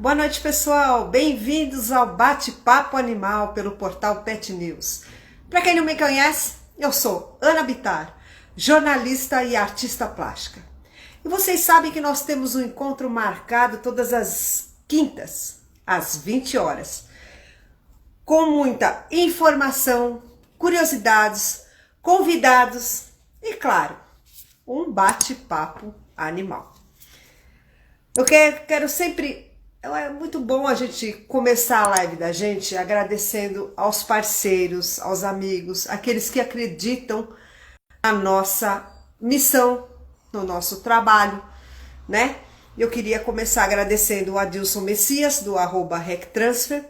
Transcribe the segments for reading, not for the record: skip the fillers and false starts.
Boa noite, pessoal. Bem-vindos ao Bate-Papo Animal pelo portal Pet News. Para quem não me conhece, eu sou Ana Bittar, jornalista e artista plástica. E vocês sabem que nós temos um encontro marcado todas as quintas, às 20 horas, com muita informação, curiosidades, convidados e, claro, um bate-papo animal. Eu quero sempre... É muito bom a gente começar a live da gente agradecendo aos parceiros, aos amigos, aqueles que acreditam na nossa missão, no nosso trabalho, né? Eu queria começar agradecendo o Adilson Messias, do @RecTransfer,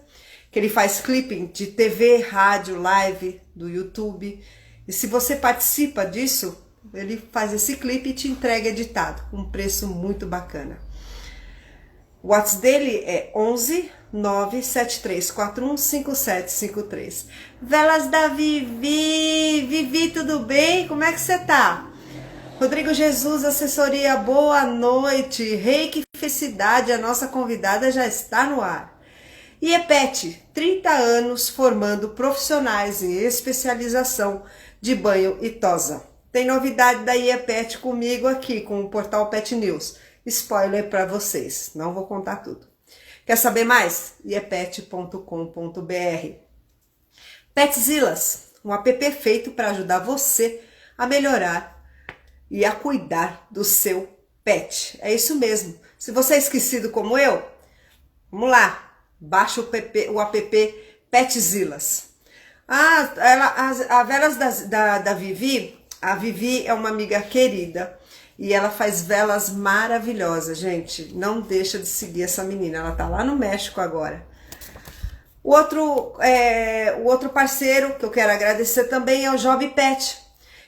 que ele faz clipping de TV, rádio, live, do YouTube. E se você participa disso, ele faz esse clipe e te entrega editado, com um preço muito bacana. O WhatsApp dele é 11 97341 5753. Velas da Vivi. Vivi, tudo bem? Como é que você tá? Rodrigo Jesus, assessoria, boa noite. Reiki Felicidade, a nossa convidada já está no ar. IEPET, 30 anos formando profissionais em especialização de banho e tosa. Tem novidade da IEPET comigo aqui, com o portal Pet News. Spoiler para vocês, não vou contar tudo. Quer saber mais? iepet.com.br. Petzilas, um app feito para ajudar você a melhorar e a cuidar do seu pet. É isso mesmo. Se você é esquecido como eu, vamos lá, baixa o app Petzilas. A velas da Vivi, a Vivi é uma amiga querida. E ela faz velas maravilhosas, gente. Não deixa de seguir essa menina. Ela tá lá no México agora. O outro parceiro que eu quero agradecer também é o Job Pet,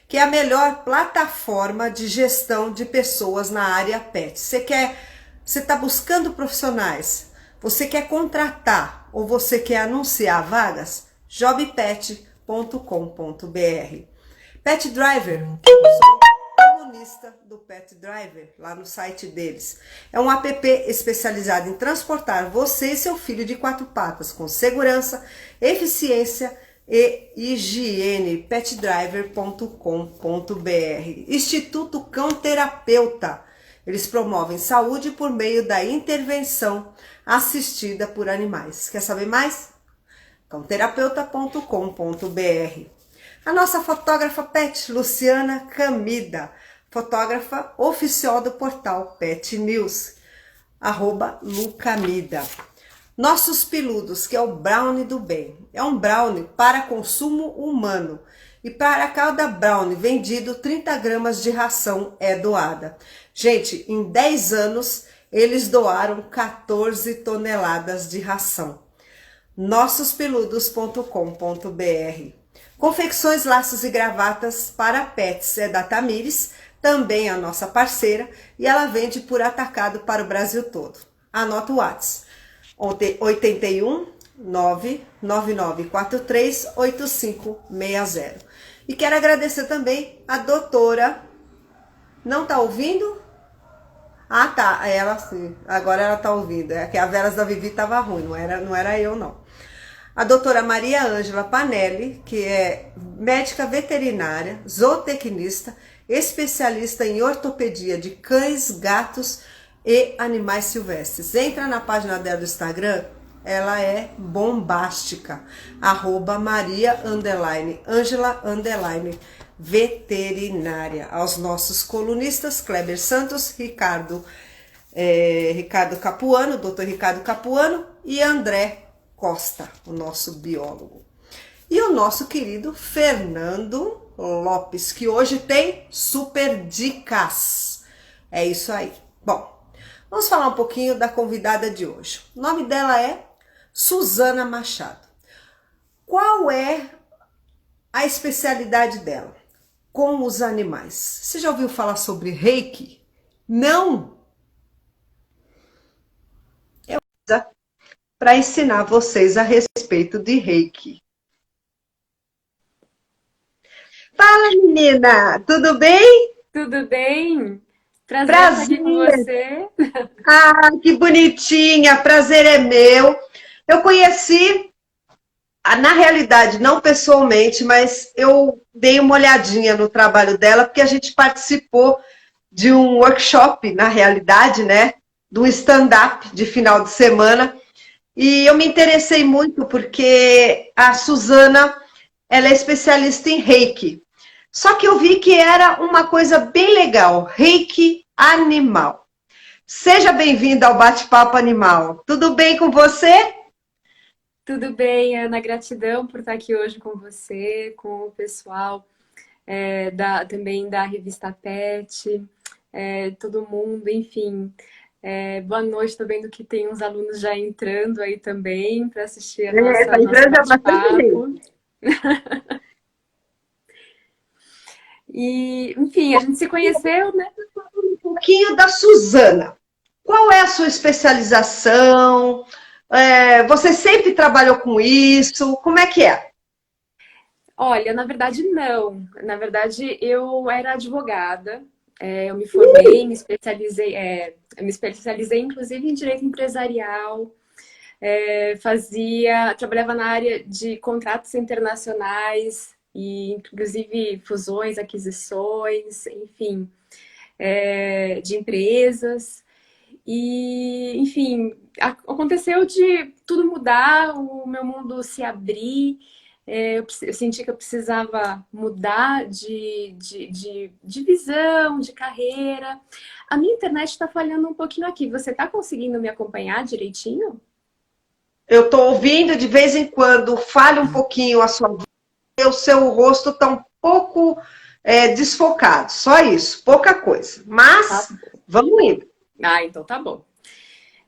que é a melhor plataforma de gestão de pessoas na área pet. Você tá buscando profissionais, você quer contratar ou você quer anunciar vagas? jobpet.com.br. Pet Driver. Colunista do Pet Driver, lá no site deles. É um app especializado em transportar você e seu filho de 4 patas com segurança, eficiência e higiene. petdriver.com.br. Instituto Cão Terapeuta. Eles promovem saúde por meio da intervenção assistida por animais. Quer saber mais? cãoterapeuta.com.br. A nossa fotógrafa pet, Luciana Camida, fotógrafa oficial do portal Pet News, @lucamida. Nossos Peludos, que é o brownie do bem. É um brownie para consumo humano. E para cada brownie vendido, 30 gramas de ração é doada. Gente, em 10 anos, eles doaram 14 toneladas de ração. nossospeludos.com.br. Confecções, laços e gravatas para pets é da Tamires, também a nossa parceira, e ela vende por atacado para o Brasil todo. Anota o WhatsApp, 81 99943 8560. E quero agradecer também a doutora... Não tá ouvindo? Ah, tá, ela sim, agora ela tá ouvindo. É que a Velas da Vivi tava ruim, não era eu não. A doutora Maria Ângela Panelli, que é médica veterinária, zootecnista, especialista em ortopedia de cães, gatos e animais silvestres. Entra na página dela do Instagram, ela é bombástica, @Maria_Ângela_veterinária. Aos nossos colunistas, Kleber Santos, Ricardo Capuano, doutor Ricardo Capuano e André Costa, o nosso biólogo. E o nosso querido Fernando Lopes, que hoje tem super dicas. É isso aí. Bom, vamos falar um pouquinho da convidada de hoje. O nome dela é Suzana Machado. Qual é a especialidade dela com os animais? Você já ouviu falar sobre Reiki? Não? Para ensinar vocês a respeito de Reiki. Fala, menina! Tudo bem? Tudo bem? Prazer estar aqui com Prazer! você. Ah, que bonitinha! Prazer é meu. Eu conheci, na realidade, não pessoalmente, mas eu dei uma olhadinha no trabalho dela, porque a gente participou de um workshop, na realidade, né? De um stand-up de final de semana. E eu me interessei muito porque a Suzana, ela é especialista em Reiki. Só que eu vi que era uma coisa bem legal, Reiki animal. Seja bem-vinda ao Bate-Papo Animal. Tudo bem com você? Tudo bem, Ana? Gratidão por estar aqui hoje com você, com o pessoal também da revista Pet, todo mundo, enfim. Boa noite, estou vendo que tem uns alunos já entrando aí também para assistir a Tá nosso entrando já bastante gente. bate-papo. E, enfim, a gente se conheceu, né? Um pouquinho da Suzana. Qual é a sua especialização? Você sempre trabalhou com isso? Como é que é? Olha, na verdade, não. Na verdade, eu era advogada. Eu me formei, me especializei inclusive em direito empresarial. Trabalhava na área de contratos internacionais e inclusive fusões, aquisições, enfim, de empresas. E, enfim, aconteceu de tudo mudar, o meu mundo se abrir. Eu senti que eu precisava mudar de visão, de carreira. A minha internet está falhando um pouquinho aqui. Você está conseguindo me acompanhar direitinho? Eu estou ouvindo de vez em quando, falha um pouquinho a sua voz, o seu rosto está um pouco desfocado. Só isso, pouca coisa. Tá. Mas vamos indo. Ah, então tá bom.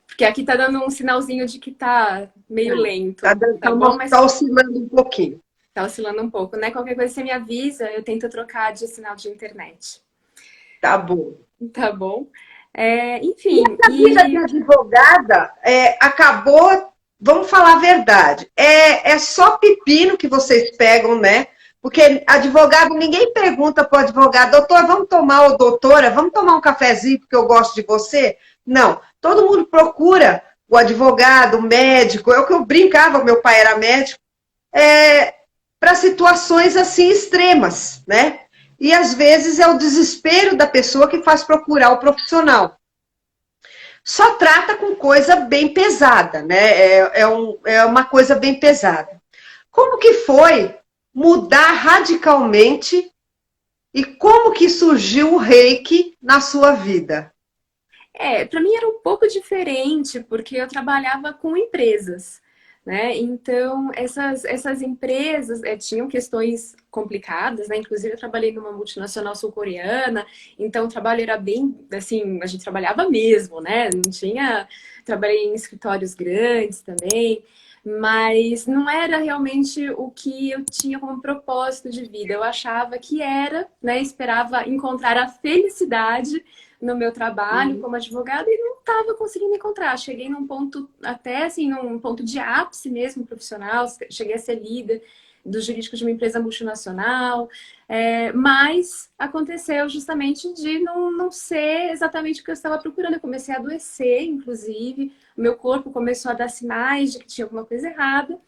Porque aqui tá dando um sinalzinho de que tá meio Tá, lento, tá tá, bom? tá Mas oscilando um pouquinho. tá oscilando um pouco, né? Qualquer coisa você me avisa, eu tento trocar de sinal de internet. Tá bom. Tá bom? E Enfim, essa vida de advogada acabou, vamos falar a verdade, é só pepino que vocês pegam, né? Porque advogado, ninguém pergunta para o advogado, doutor, vamos tomar, ou doutora, vamos tomar um cafezinho porque eu gosto de você? Não, todo mundo procura o advogado, o médico, é o que eu brincava, meu pai era médico, para situações assim extremas, né? E às vezes é o desespero da pessoa que faz procurar o profissional. Só trata com coisa bem pesada, né? É uma coisa bem pesada. Como que foi mudar radicalmente e como que surgiu o reiki na sua vida? para mim era um pouco diferente, porque eu trabalhava com empresas, né? Então, essas empresas tinham questões complicadas, né? Inclusive, eu trabalhei numa multinacional sul-coreana, então o trabalho era bem, assim, a gente trabalhava mesmo, né? Não tinha... Trabalhei em escritórios grandes também, mas não era realmente o que eu tinha como propósito de vida. Eu achava que era, né? Esperava encontrar a felicidade no meu trabalho como advogada e não estava conseguindo encontrar. Cheguei num ponto, até assim, num ponto de ápice mesmo profissional, cheguei a ser líder do jurídico de uma empresa multinacional, mas aconteceu justamente de não ser exatamente o que eu estava procurando. Eu comecei a adoecer, inclusive, o meu corpo começou a dar sinais de que tinha alguma coisa errada.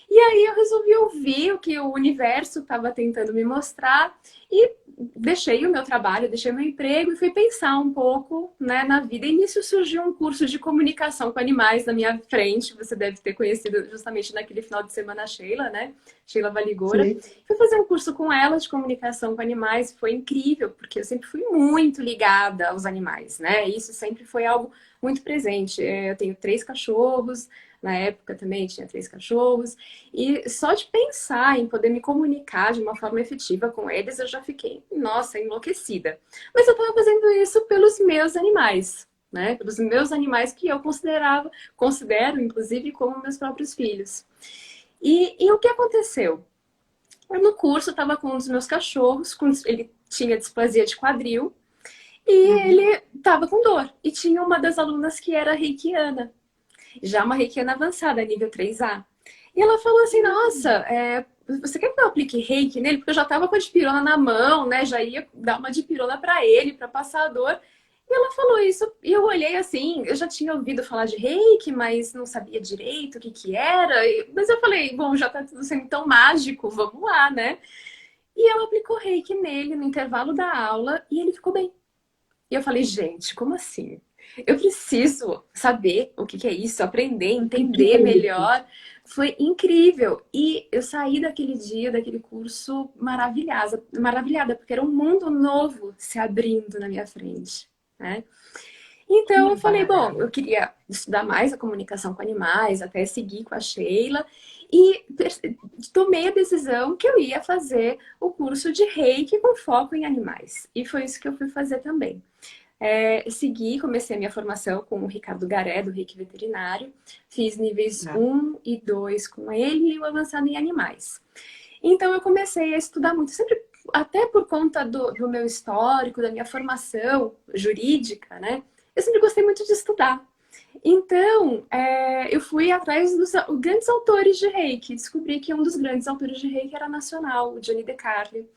E aí eu resolvi ouvir o que o universo estava tentando me mostrar e deixei o meu trabalho, deixei o meu emprego e fui pensar um pouco, né, na vida. E nisso surgiu um curso de comunicação com animais na minha frente. Você deve ter conhecido justamente naquele final de semana a Sheila, né? Sheila Valigora. Sim. Fui fazer um curso com ela de comunicação com animais. Foi incrível, porque eu sempre fui muito ligada aos animais, né? Isso sempre foi algo muito presente. Eu tenho 3 cachorros. Na época também tinha 3 cachorros. E só de pensar em poder me comunicar de uma forma efetiva com eles, eu já fiquei, nossa, enlouquecida. Mas eu estava fazendo isso pelos meus animais, né? Pelos meus animais que eu considero, inclusive, como meus próprios filhos. E o que aconteceu? Eu, no curso, estava com um dos meus cachorros, ele tinha displasia de quadril, e ele estava com dor. E tinha uma das alunas que era reikiana, já uma reikiana avançada, nível 3A. E ela falou assim, nossa, você quer que eu aplique reiki nele? Porque eu já tava com a dipirona na mão, né? Já ia dar uma dipirona para ele, para passador. ela falou isso e eu olhei assim, eu já tinha ouvido falar de reiki, mas não sabia direito o que que era. Mas eu falei, bom, já tá tudo sendo tão mágico, vamos lá, né? E ela aplicou reiki nele no intervalo da aula e ele ficou bem. E eu falei, gente, como assim? Eu preciso saber o que que é isso, aprender, entender melhor. Foi incrível. E eu saí daquele dia, daquele curso maravilhada, porque era um mundo novo se abrindo na minha frente, né? Então eu falei, bom, eu queria estudar mais a comunicação com animais, até seguir com a Sheila, e tomei a decisão que eu ia fazer o curso de Reiki com foco em animais. E foi isso que eu fui fazer também. Comecei a minha formação com o Ricardo Garé, do Reiki Veterinário. Fiz níveis 1 e 2 com ele e o avançado em animais. Então eu comecei a estudar muito, sempre, até por conta do meu histórico, da minha formação jurídica, né? Eu sempre gostei muito de estudar. Então, eu fui atrás dos grandes autores de Reiki. Descobri que um dos grandes autores de Reiki era nacional, o Johnny DeCarli.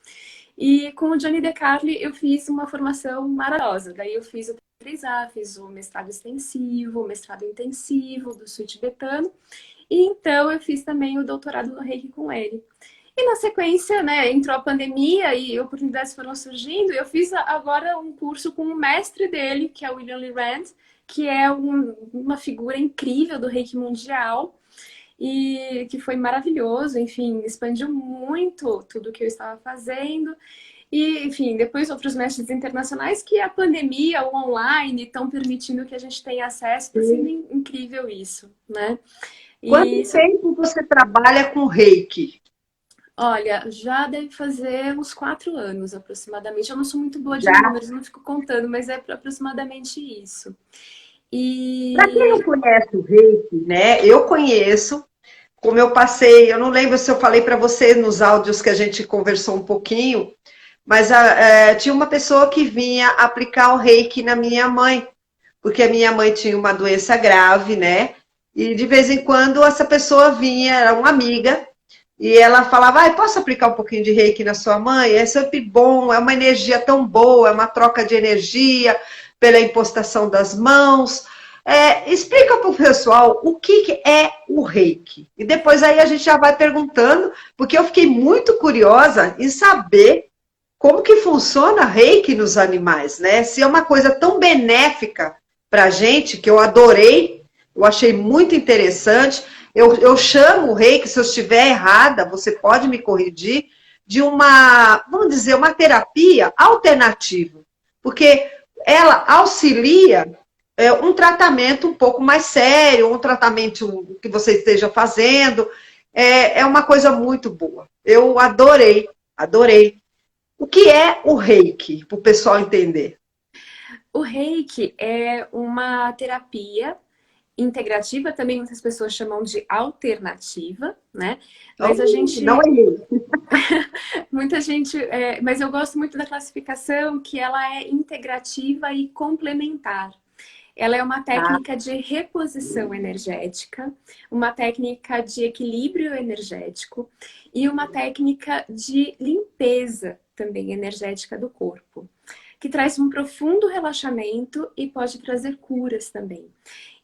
E com o Johnny DeCarli eu fiz uma formação maravilhosa. Daí eu fiz o 3A, fiz o mestrado extensivo, o mestrado intensivo do Sul tibetano. E então eu fiz também o doutorado no Reiki com ele. E na sequência, né, entrou a pandemia e oportunidades foram surgindo. Eu fiz agora um curso com o mestre dele, que é o William Lee Rand, que é uma figura incrível do Reiki mundial e que foi maravilhoso, enfim, expandiu muito tudo que eu estava fazendo. E, enfim, depois outros mestres internacionais que a pandemia, o online, estão permitindo que a gente tenha acesso. Está sendo incrível isso, né? Quanto tempo você trabalha com Reiki? Olha, já deve fazer uns 4 anos aproximadamente. Eu não sou muito boa de números, não fico contando, mas é aproximadamente isso. Para quem não conhece o Reiki, né? Eu conheço, como eu passei, eu não lembro se eu falei para você nos áudios que a gente conversou um pouquinho, mas tinha uma pessoa que vinha aplicar o Reiki na minha mãe, porque a minha mãe tinha uma doença grave, né? E de vez em quando essa pessoa vinha, era uma amiga, e ela falava, posso aplicar um pouquinho de Reiki na sua mãe? É sempre bom, é uma energia tão boa, é uma troca de energia pela impostação das mãos. Explica para o pessoal o que é o Reiki. E depois aí a gente já vai perguntando, porque eu fiquei muito curiosa em saber como que funciona Reiki nos animais, né? Se é uma coisa tão benéfica para a gente, que eu adorei, eu achei muito interessante. Eu chamo o Reiki, se eu estiver errada, você pode me corrigir, de uma, vamos dizer, uma terapia alternativa. Porque ela auxilia um tratamento um pouco mais sério, um tratamento que você esteja fazendo. É uma coisa muito boa. Eu adorei, adorei. O que é o Reiki, para o pessoal entender? O Reiki é uma terapia integrativa, também muitas pessoas chamam de alternativa, né? Mas a gente... Não é isso. Muita gente... mas eu gosto muito da classificação que ela é integrativa e complementar. Ela é uma técnica de reposição energética, uma técnica de equilíbrio energético e uma técnica de limpeza também energética do corpo, que traz um profundo relaxamento e pode trazer curas também.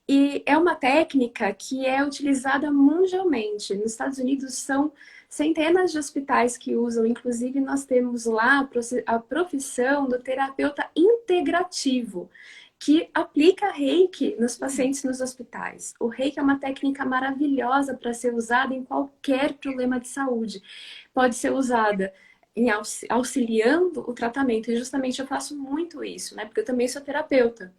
E é uma técnica que é utilizada mundialmente. Nos Estados Unidos são centenas de hospitais que usam, inclusive nós temos lá a profissão do terapeuta integrativo, que aplica Reiki nos pacientes nos hospitais. O Reiki é uma técnica maravilhosa para ser usada em qualquer problema de saúde. Pode ser usada auxiliando o tratamento, e justamente eu faço muito isso, né? Porque eu também sou terapeuta.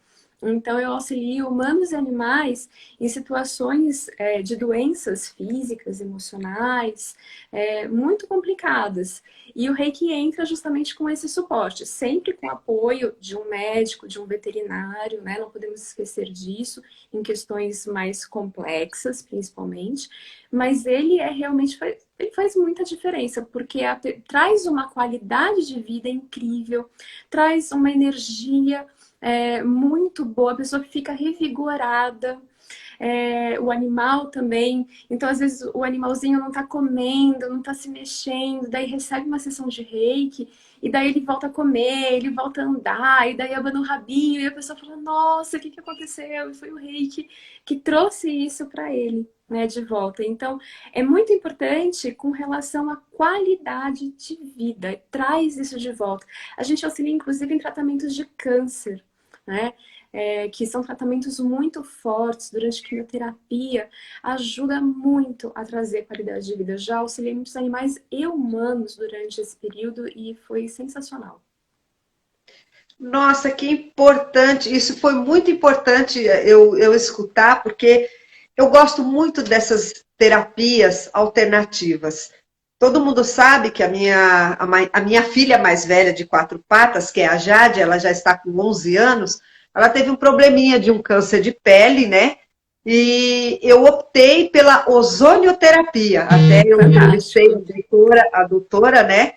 Então, eu auxilio humanos e animais em situações de doenças físicas, emocionais, muito complicadas. E o Reiki entra justamente com esse suporte, sempre com apoio de um médico, de um veterinário, né? Não podemos esquecer disso, em questões mais complexas, principalmente. Mas ele realmente ele faz muita diferença, porque traz uma qualidade de vida incrível, traz uma energia muito boa, a pessoa fica revigorada. o animal também. Então, às vezes, o animalzinho não tá comendo, não tá se mexendo, daí recebe uma sessão de reiki, e daí ele volta a comer, ele volta a andar, e daí abana o rabinho, e a pessoa fala, nossa, o que que aconteceu? E foi o reiki que trouxe isso para ele, né, de volta. Então, é muito importante com relação à qualidade de vida, traz isso de volta. A gente auxilia, inclusive, em tratamentos de câncer, né? Que são tratamentos muito fortes durante a quimioterapia, ajuda muito a trazer qualidade de vida. Já auxiliei muitos animais e humanos durante esse período e foi sensacional. Nossa, que importante! Isso foi muito importante eu escutar, porque eu gosto muito dessas terapias alternativas. Todo mundo sabe que a minha filha mais velha de 4 patas, que é a Jade, ela já está com 11 anos, ela teve um probleminha de um câncer de pele, né? E eu optei pela ozonioterapia. Até eu entrevistei a doutora, né?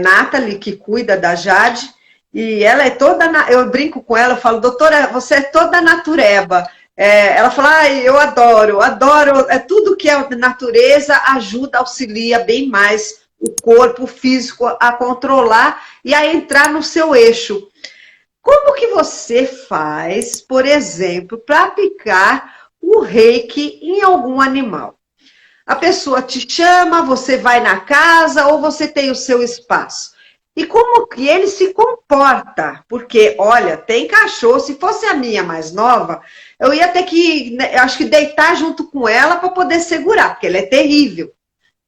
Nathalie, que cuida da Jade, e ela é toda, eu brinco com ela, eu falo, doutora, você é toda natureba. Ela fala, ai, eu adoro, tudo que é natureza ajuda, auxilia bem mais o corpo físico a controlar e a entrar no seu eixo. Como que você faz, por exemplo, para aplicar o reiki em algum animal? A pessoa te chama, você vai na casa ou você tem o seu espaço? E como que ele se comporta? Porque, olha, tem cachorro, se fosse a minha mais nova, eu ia ter que, acho que deitar junto com ela para poder segurar, porque ela é terrível.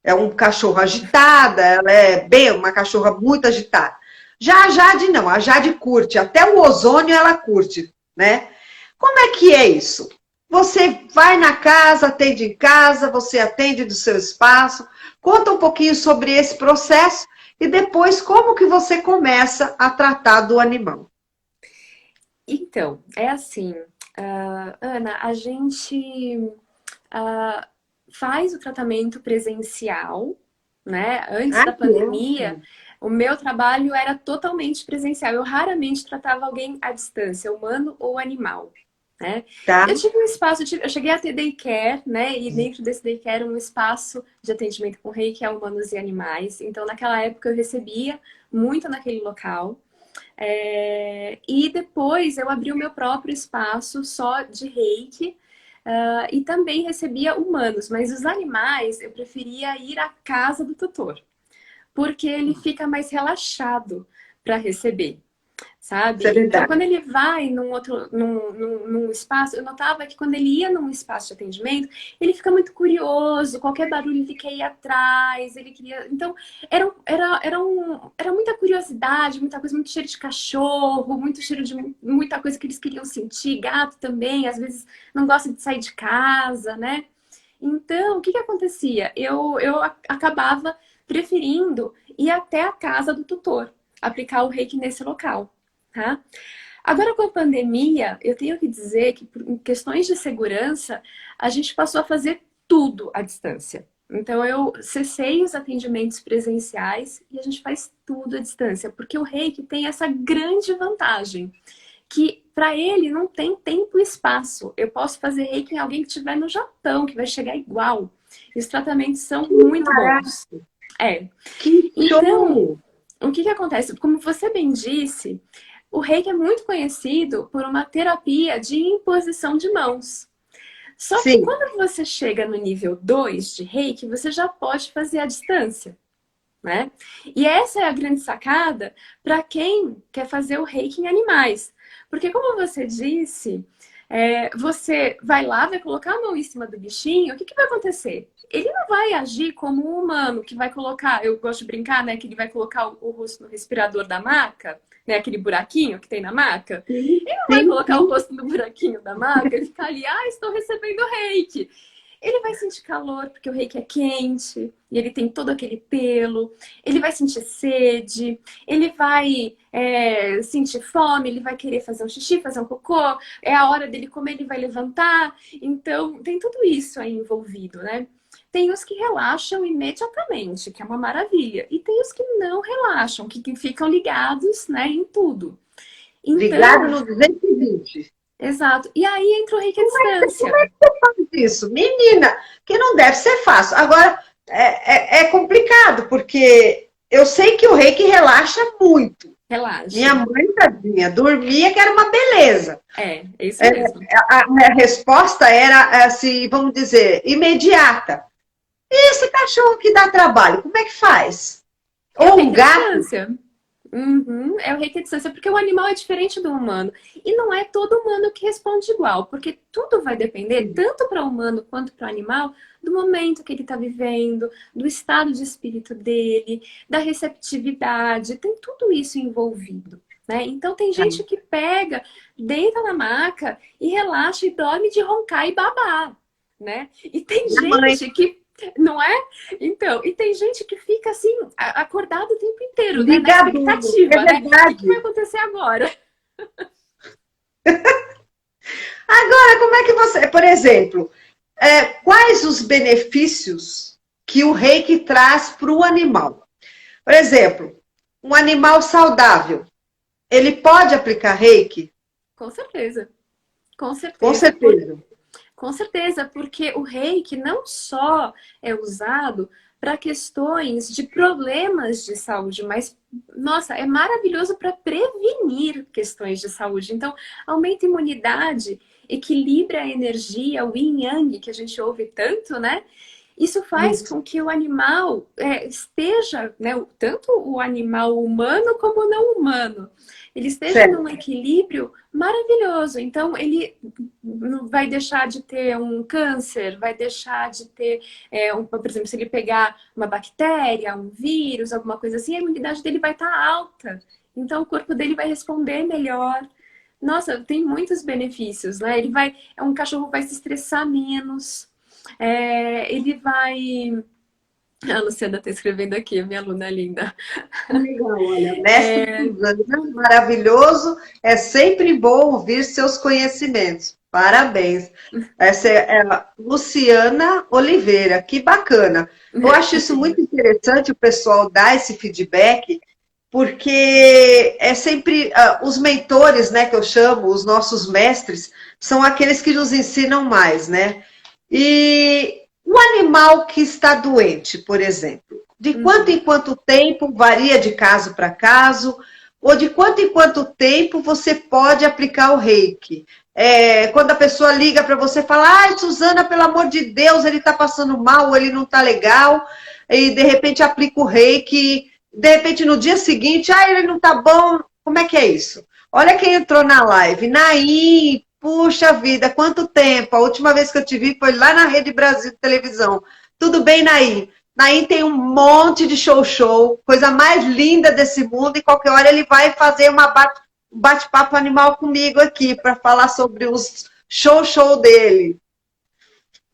É um cachorro agitada, ela é bem uma cachorra muito agitada. Já a Jade não, a Jade curte, até o ozônio ela curte, né? Como é que é isso? Você vai na casa, atende em casa, você atende do seu espaço. Conta um pouquinho sobre esse processo e depois como que você começa a tratar do animal. Então, é assim, Ana, a gente faz o tratamento presencial, né? Antes da pandemia, o meu trabalho era totalmente presencial. Eu raramente tratava alguém à distância, humano ou animal, né? Tá. Eu tive um espaço, eu cheguei a ter daycare, né? E dentro desse daycare um espaço de atendimento com reiki a humanos e animais. Então, naquela época eu recebia muito naquele local. E depois eu abri o meu próprio espaço só de reiki. E também recebia humanos, mas os animais eu preferia ir à casa do tutor, porque ele fica mais relaxado para receber, sabe? Então, quando ele vai num espaço, eu notava que quando ele ia num espaço de atendimento, ele fica muito curioso, qualquer barulho ele quer ir atrás, ele queria... Então, era muita curiosidade, muita coisa, muito cheiro de cachorro, muito cheiro de muita coisa que eles queriam sentir, gato também, às vezes não gosta de sair de casa, né? Então, o que acontecia? Eu acabava preferindo ir até a casa do tutor, aplicar o reiki nesse local. Tá? Agora, com a pandemia, eu tenho que dizer que, em questões de segurança, a gente passou a fazer tudo à distância. Então, eu cessei os atendimentos presenciais e a gente faz tudo à distância, porque o reiki tem essa grande vantagem, que para ele não tem tempo e espaço. Eu posso fazer reiki em alguém que estiver no Japão, que vai chegar igual. E os tratamentos são muito bons. Então, o que acontece? Como você bem disse, o reiki é muito conhecido por uma terapia de imposição de mãos. Só que quando você chega no nível 2 de reiki, você já pode fazer à distância, né? E essa é a grande sacada para quem quer fazer o reiki em animais. Porque como você disse, você vai lá, vai colocar a mão em cima do bichinho, o que vai acontecer? Ele não vai agir como um humano que vai colocar, eu gosto de brincar, né, que ele vai colocar o rosto no respirador da maca, né, aquele buraquinho que tem na maca. Ele não vai colocar o rosto no buraquinho da maca e ficar ali, estou recebendo reiki. Ele vai sentir calor, porque o reiki é quente, e ele tem todo aquele pelo. Ele vai sentir sede, ele vai sentir fome, ele vai querer fazer um xixi, fazer um cocô. É a hora dele comer, ele vai levantar. Então, tem tudo isso aí envolvido, né? Tem os que relaxam imediatamente, que é uma maravilha. E tem os que não relaxam, que ficam ligados, né, em tudo. Então, ligado no 220. Exato. E aí entra o reiki à distância. Isso, menina, que não deve ser fácil. Agora, é complicado, porque eu sei que o reiki relaxa muito. Minha Relaxa. mãe, tadinha, dormia que era uma beleza. É isso mesmo. A minha resposta era, assim, vamos dizer, imediata. E esse cachorro que dá trabalho, como é que faz? É o Ou um reiki à gato? distância. Uhum, é o reiki à distância, porque o animal é diferente do humano. E não é todo humano que responde igual, porque tudo vai depender, tanto para o humano quanto para o animal, do momento que ele está vivendo, do estado de espírito dele, da receptividade, tem tudo isso envolvido. Né? Então tem gente que pega, deita na maca e relaxa e dorme de roncar e babar. Né? E tem Minha mãe. gente que não é? Então, e tem gente que fica assim, acordado o tempo inteiro, né? Na Ligadinho, é expectativa, né? O que vai verdade. acontecer agora? Agora, como é que você, por exemplo, quais os benefícios que o reiki traz para o animal? Por exemplo, um animal saudável, ele pode aplicar reiki? Com certeza, com Com certeza. certeza. Com certeza, porque o reiki não só é usado para questões de problemas de saúde, mas, nossa, é maravilhoso para prevenir questões de saúde. Então, aumenta a imunidade, equilibra a energia, o yin yang, que a gente ouve tanto, né? Isso faz Isso. com que o animal esteja, né, tanto o animal humano como o não humano, ele esteja num Certo. equilíbrio maravilhoso. Então, ele não vai deixar de ter um câncer, vai deixar de ter, por exemplo, se ele pegar uma bactéria, um vírus, alguma coisa assim, a imunidade dele vai estar alta. Então, o corpo dele vai responder melhor. Nossa, tem muitos benefícios, né? Um cachorro vai se estressar menos. Ele vai. A Luciana está escrevendo aqui, a minha aluna linda. Legal, olha, mestre Suzana, maravilhoso, é sempre bom ouvir seus conhecimentos. Parabéns. Essa é a Luciana Oliveira, que bacana. Eu acho isso muito interessante o pessoal dar esse feedback, porque é sempre os mentores, né, que eu chamo, os nossos mestres, são aqueles que nos ensinam mais, né? E o animal que está doente, por exemplo, de quanto Uhum. em quanto tempo, varia de caso para caso, ou de quanto em quanto tempo você pode aplicar o reiki? Quando a pessoa liga para você e fala, ai, Suzana, pelo amor de Deus, ele está passando mal, ou ele não está legal, e de repente aplica o reiki, de repente no dia seguinte, ai, ele não está bom, como é que é isso? Olha quem entrou na live, Naim, puxa vida, quanto tempo, a última vez que eu te vi foi lá na Rede Brasil de televisão. Tudo bem, Naim? Naim tem um monte de show, coisa mais linda desse mundo, e qualquer hora ele vai fazer um bate-papo animal comigo aqui, para falar sobre os show dele.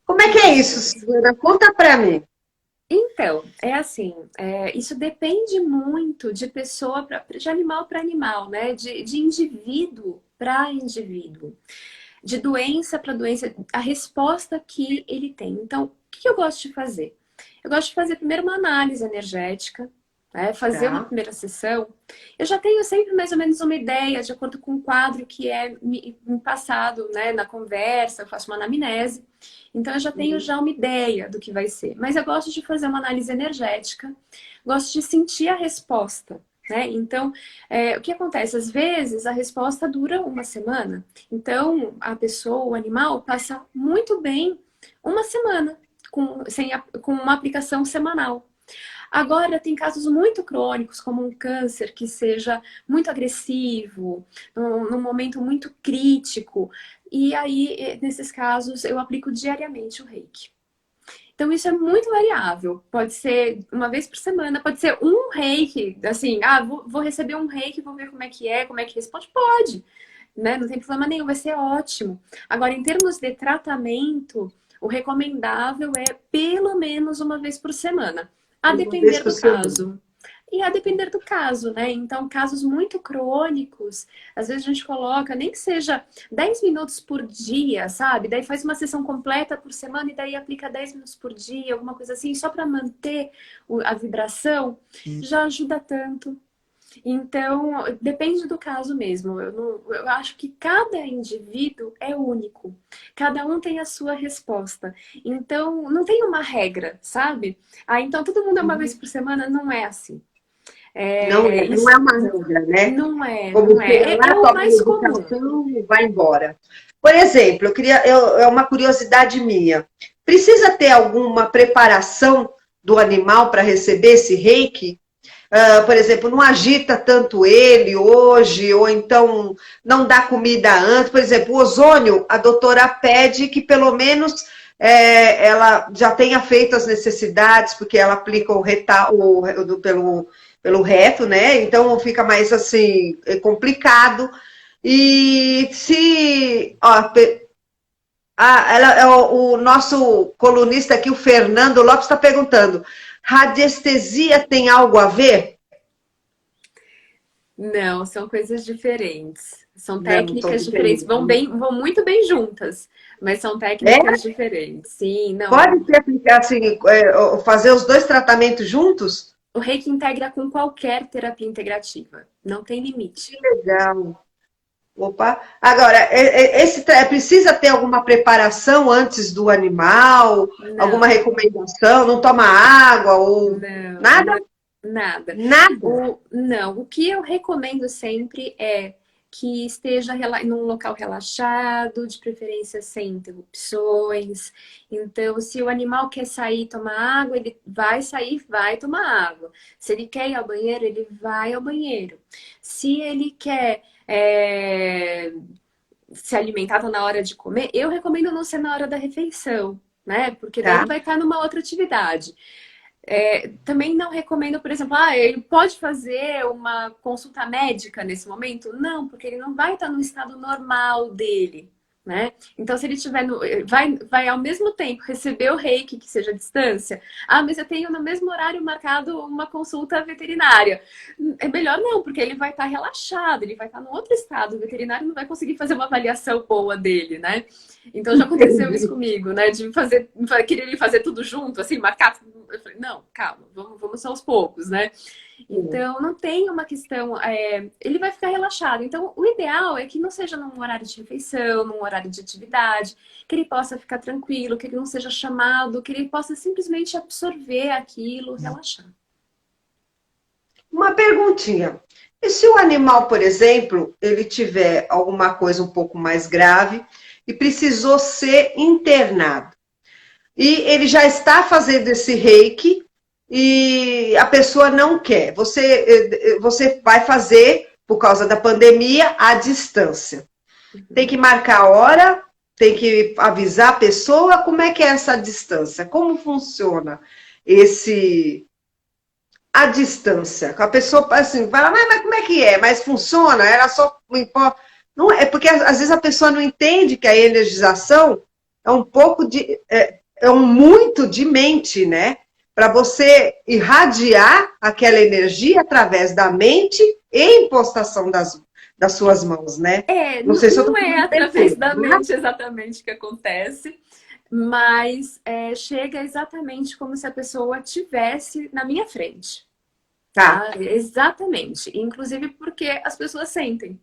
Como é que é isso, Silvana? Conta para mim. Então, é assim, isso depende muito de pessoa, de animal para animal, né? De indivíduo para indivíduo, de doença para doença, a resposta que ele tem. Então, o que eu gosto de fazer? Eu gosto de fazer primeiro uma análise energética, né? Fazer uma Tá. primeira sessão. Eu já tenho sempre mais ou menos uma ideia, de acordo com o quadro que é me passado, né, na conversa, eu faço uma anamnese. Então, eu já tenho já uma ideia do que vai ser. Mas eu gosto de fazer uma análise energética, gosto de sentir a resposta. Né? Então, o que acontece? Às vezes, a resposta dura uma semana. Então, a pessoa, o animal, passa muito bem uma semana com uma aplicação semanal. Agora, tem casos muito crônicos, como um câncer que seja muito agressivo, num momento muito crítico. E aí, nesses casos, eu aplico diariamente o reiki. Então, isso é muito variável. Pode ser uma vez por semana, pode ser um reiki, assim, vou receber um reiki, vou ver como é que responde. Pode, né? Não tem problema nenhum, vai ser ótimo. Agora, em termos de tratamento, o recomendável é pelo menos uma vez por semana. A Uma vez depender por do semana. caso. E a depender do caso, né? Então, casos muito crônicos, às vezes a gente coloca, nem que seja 10 minutos por dia, sabe? Daí faz uma sessão completa por semana e daí aplica 10 minutos por dia, alguma coisa assim, só para manter a vibração, já ajuda tanto. Então, depende do caso mesmo. Eu acho que cada indivíduo é único. Cada um tem a sua resposta. Então, não tem uma regra, sabe? Ah, então todo mundo é uma vez por semana. Não é assim. Não é uma regra, né? Não é, Como não é. chega lá, É o toma a mais comum. medicação e vai embora. Por exemplo, é uma curiosidade minha. Precisa ter alguma preparação do animal para receber esse reiki? Por exemplo, não agita tanto ele hoje, ou então não dá comida antes. Por exemplo, o ozônio, a doutora pede que pelo menos ela já tenha feito as necessidades, porque ela aplica pelo reto, né? Então fica mais assim, complicado. E se o nosso colunista aqui, o Fernando Lopes, está perguntando: radiestesia tem algo a ver? Não, são coisas diferentes. São Não, são técnicas diferentes. diferentes, né? Vão muito bem juntas, mas são É? técnicas diferentes. Sim, não. Pode ser aplicar assim, fazer os dois tratamentos juntos? O Reiki integra com qualquer terapia integrativa. Não tem limite. Legal. Opa. Agora, precisa ter alguma preparação antes do animal? Alguma Não, recomendação? Não toma água ou não, nada? nada. Nada. Não, o que eu recomendo sempre é que esteja num local relaxado, de preferência sem interrupções. Então, se o animal quer sair e tomar água, ele vai sair, vai tomar água. Se ele quer ir ao banheiro, ele vai ao banheiro. Se ele quer se alimentar, tá na hora de comer, eu recomendo não ser na hora da refeição, né? Porque daí Tá. ele vai estar numa outra atividade. Também não recomendo, por exemplo, ele pode fazer uma consulta médica nesse momento? Não, porque ele não vai estar no estado normal dele, né? Então, se ele tiver vai ao mesmo tempo receber o reiki, que seja à distância. Ah, mas eu tenho no mesmo horário marcado uma consulta veterinária. É melhor não, porque ele vai estar relaxado, ele vai estar num outro estado. O veterinário não vai conseguir fazer uma avaliação boa dele, né? Então já aconteceu isso comigo, né? De querer fazer tudo junto, assim, marcar. Eu falei, não, calma, vamos aos poucos, né? Então não tem uma questão. Ele vai ficar relaxado. Então, o ideal é que não seja num horário de refeição, num horário de atividade, que ele possa ficar tranquilo, que ele não seja chamado, que ele possa simplesmente absorver aquilo, relaxar. Uma perguntinha. E se o animal, por exemplo, ele tiver alguma coisa um pouco mais grave e precisou ser internado? E ele já está fazendo esse reiki e a pessoa não quer. Você vai fazer, por causa da pandemia, à distância. Tem que marcar a hora, tem que avisar a pessoa. Como é que é essa distância? Como funciona a distância? A pessoa assim, fala, mas como é que é? Mas funciona? Era só. Não é porque às vezes a pessoa não entende que a energização é um pouco de. É um muito de mente, né? Para você irradiar aquela energia através da mente e impostação das suas mãos, né? Não sei se eu estou Não é falando através perfeito, da né? mente exatamente que acontece, mas chega exatamente como se a pessoa tivesse na minha frente. Tá. Tá? Exatamente. Inclusive porque as pessoas sentem.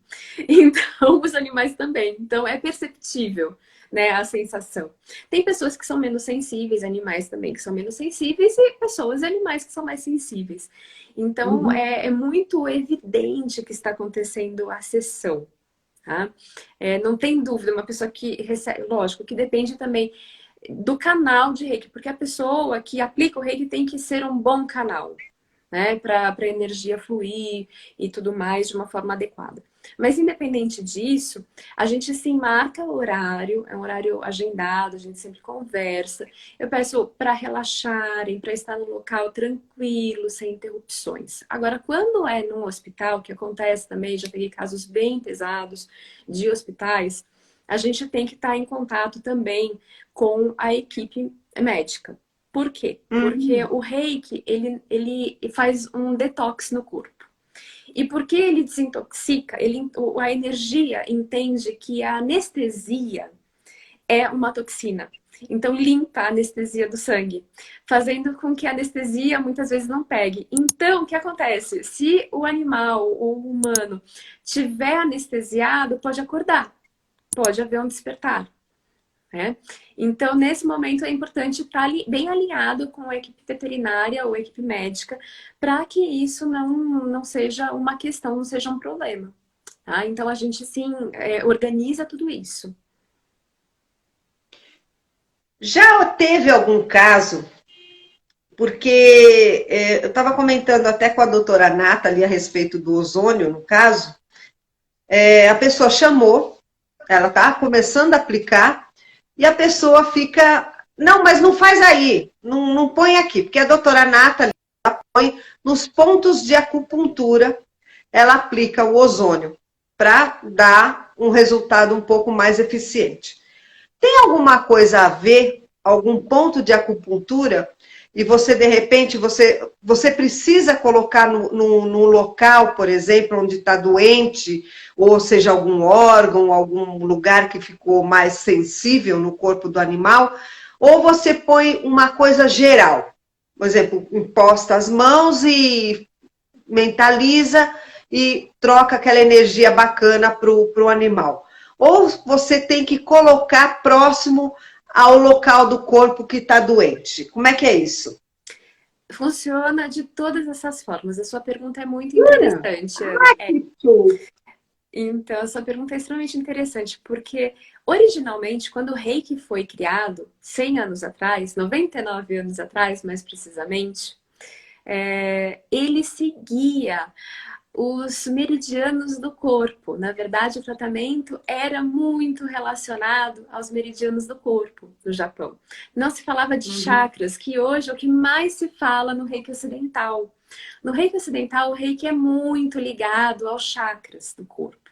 Então, os animais também. Então, é perceptível, né, a sensação. Tem pessoas que são menos sensíveis, animais também que são menos sensíveis, e pessoas e animais que são mais sensíveis. Então, é muito evidente que está acontecendo a sessão. Tá? Não tem dúvida, uma pessoa que recebe, lógico, que depende também do canal de reiki, porque a pessoa que aplica o reiki tem que ser um bom canal, né, para a energia fluir e tudo mais de uma forma adequada. Mas independente disso, a gente sim marca o horário, é um horário agendado, a gente sempre conversa. Eu peço para relaxarem, para estar no local tranquilo, sem interrupções. Agora, quando é num hospital, que acontece também, já peguei casos bem pesados de hospitais, a gente tem que estar em contato também com a equipe médica. Por quê? Porque o reiki, ele faz um detox no corpo. E porque ele desintoxica, a energia entende que a anestesia é uma toxina. Então, limpa a anestesia do sangue, fazendo com que a anestesia muitas vezes não pegue. Então, o que acontece? Se o animal ou o humano tiver anestesiado, pode acordar, pode haver um despertar, né? Então, nesse momento, é importante estar bem alinhado com a equipe veterinária ou a equipe médica, para que isso não seja uma questão, não seja um problema. Tá? Então, a gente, sim, organiza tudo isso. Já teve algum caso, porque eu estava comentando até com a doutora Nathalie a respeito do ozônio, no caso, a pessoa chamou, ela está começando a aplicar, e a pessoa fica, não, mas não faz aí, não põe aqui, porque a doutora Nathalie ela põe nos pontos de acupuntura, ela aplica o ozônio, para dar um resultado um pouco mais eficiente. Tem alguma coisa a ver, algum ponto de acupuntura, e você, de repente, você precisa colocar no local, por exemplo, onde está doente, ou seja, algum órgão, algum lugar que ficou mais sensível no corpo do animal, ou você põe uma coisa geral, por exemplo, imposta as mãos e mentaliza e troca aquela energia bacana para o animal. Ou você tem que colocar próximo ao local do corpo que está doente. Como é que é isso? Funciona de todas essas formas. A sua pergunta é muito interessante. Então, a sua pergunta é extremamente interessante, porque originalmente, quando o Reiki foi criado, 100 anos atrás, 99 anos atrás, mais precisamente, ele seguia os meridianos do corpo. Na verdade, o tratamento era muito relacionado aos meridianos do corpo no Japão. Não se falava de chakras, que hoje é o que mais se fala no Reiki ocidental. No Reiki ocidental, o Reiki é muito ligado aos chakras do corpo.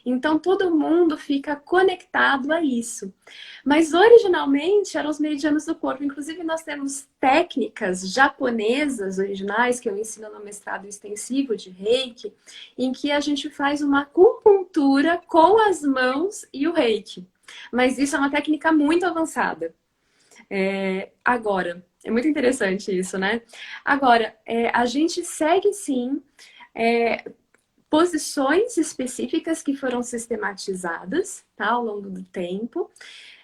Então, todo mundo fica conectado a isso. Mas, originalmente, eram os meridianos do corpo. Inclusive, nós temos técnicas japonesas originais, que eu ensino no mestrado extensivo de Reiki, em que a gente faz uma acupuntura com as mãos e o Reiki. Mas isso é uma técnica muito avançada. Agora, é muito interessante isso, né? Agora, a gente segue, sim, posições específicas que foram sistematizadas, tá, ao longo do tempo.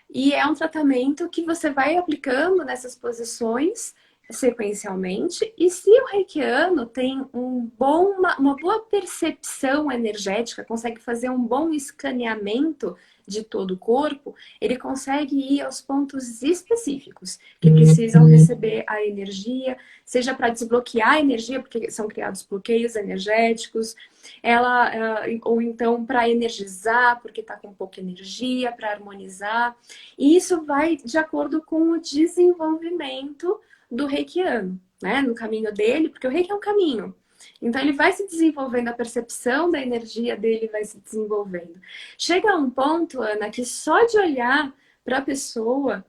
E é um tratamento que você vai aplicando nessas posições sequencialmente. E se o reikiano tem uma boa percepção energética, consegue fazer um bom escaneamento de todo o corpo, ele consegue ir aos pontos específicos que precisam receber a energia, seja para desbloquear a energia, porque são criados bloqueios energéticos, ou então para energizar, porque está com pouca energia, para harmonizar. E isso vai de acordo com o desenvolvimento do reikiano, né? No caminho dele, porque o reiki é um caminho. Então, ele vai se desenvolvendo, a percepção da energia dele vai se desenvolvendo. Chega a um ponto, Ana, que só de olhar para a pessoa,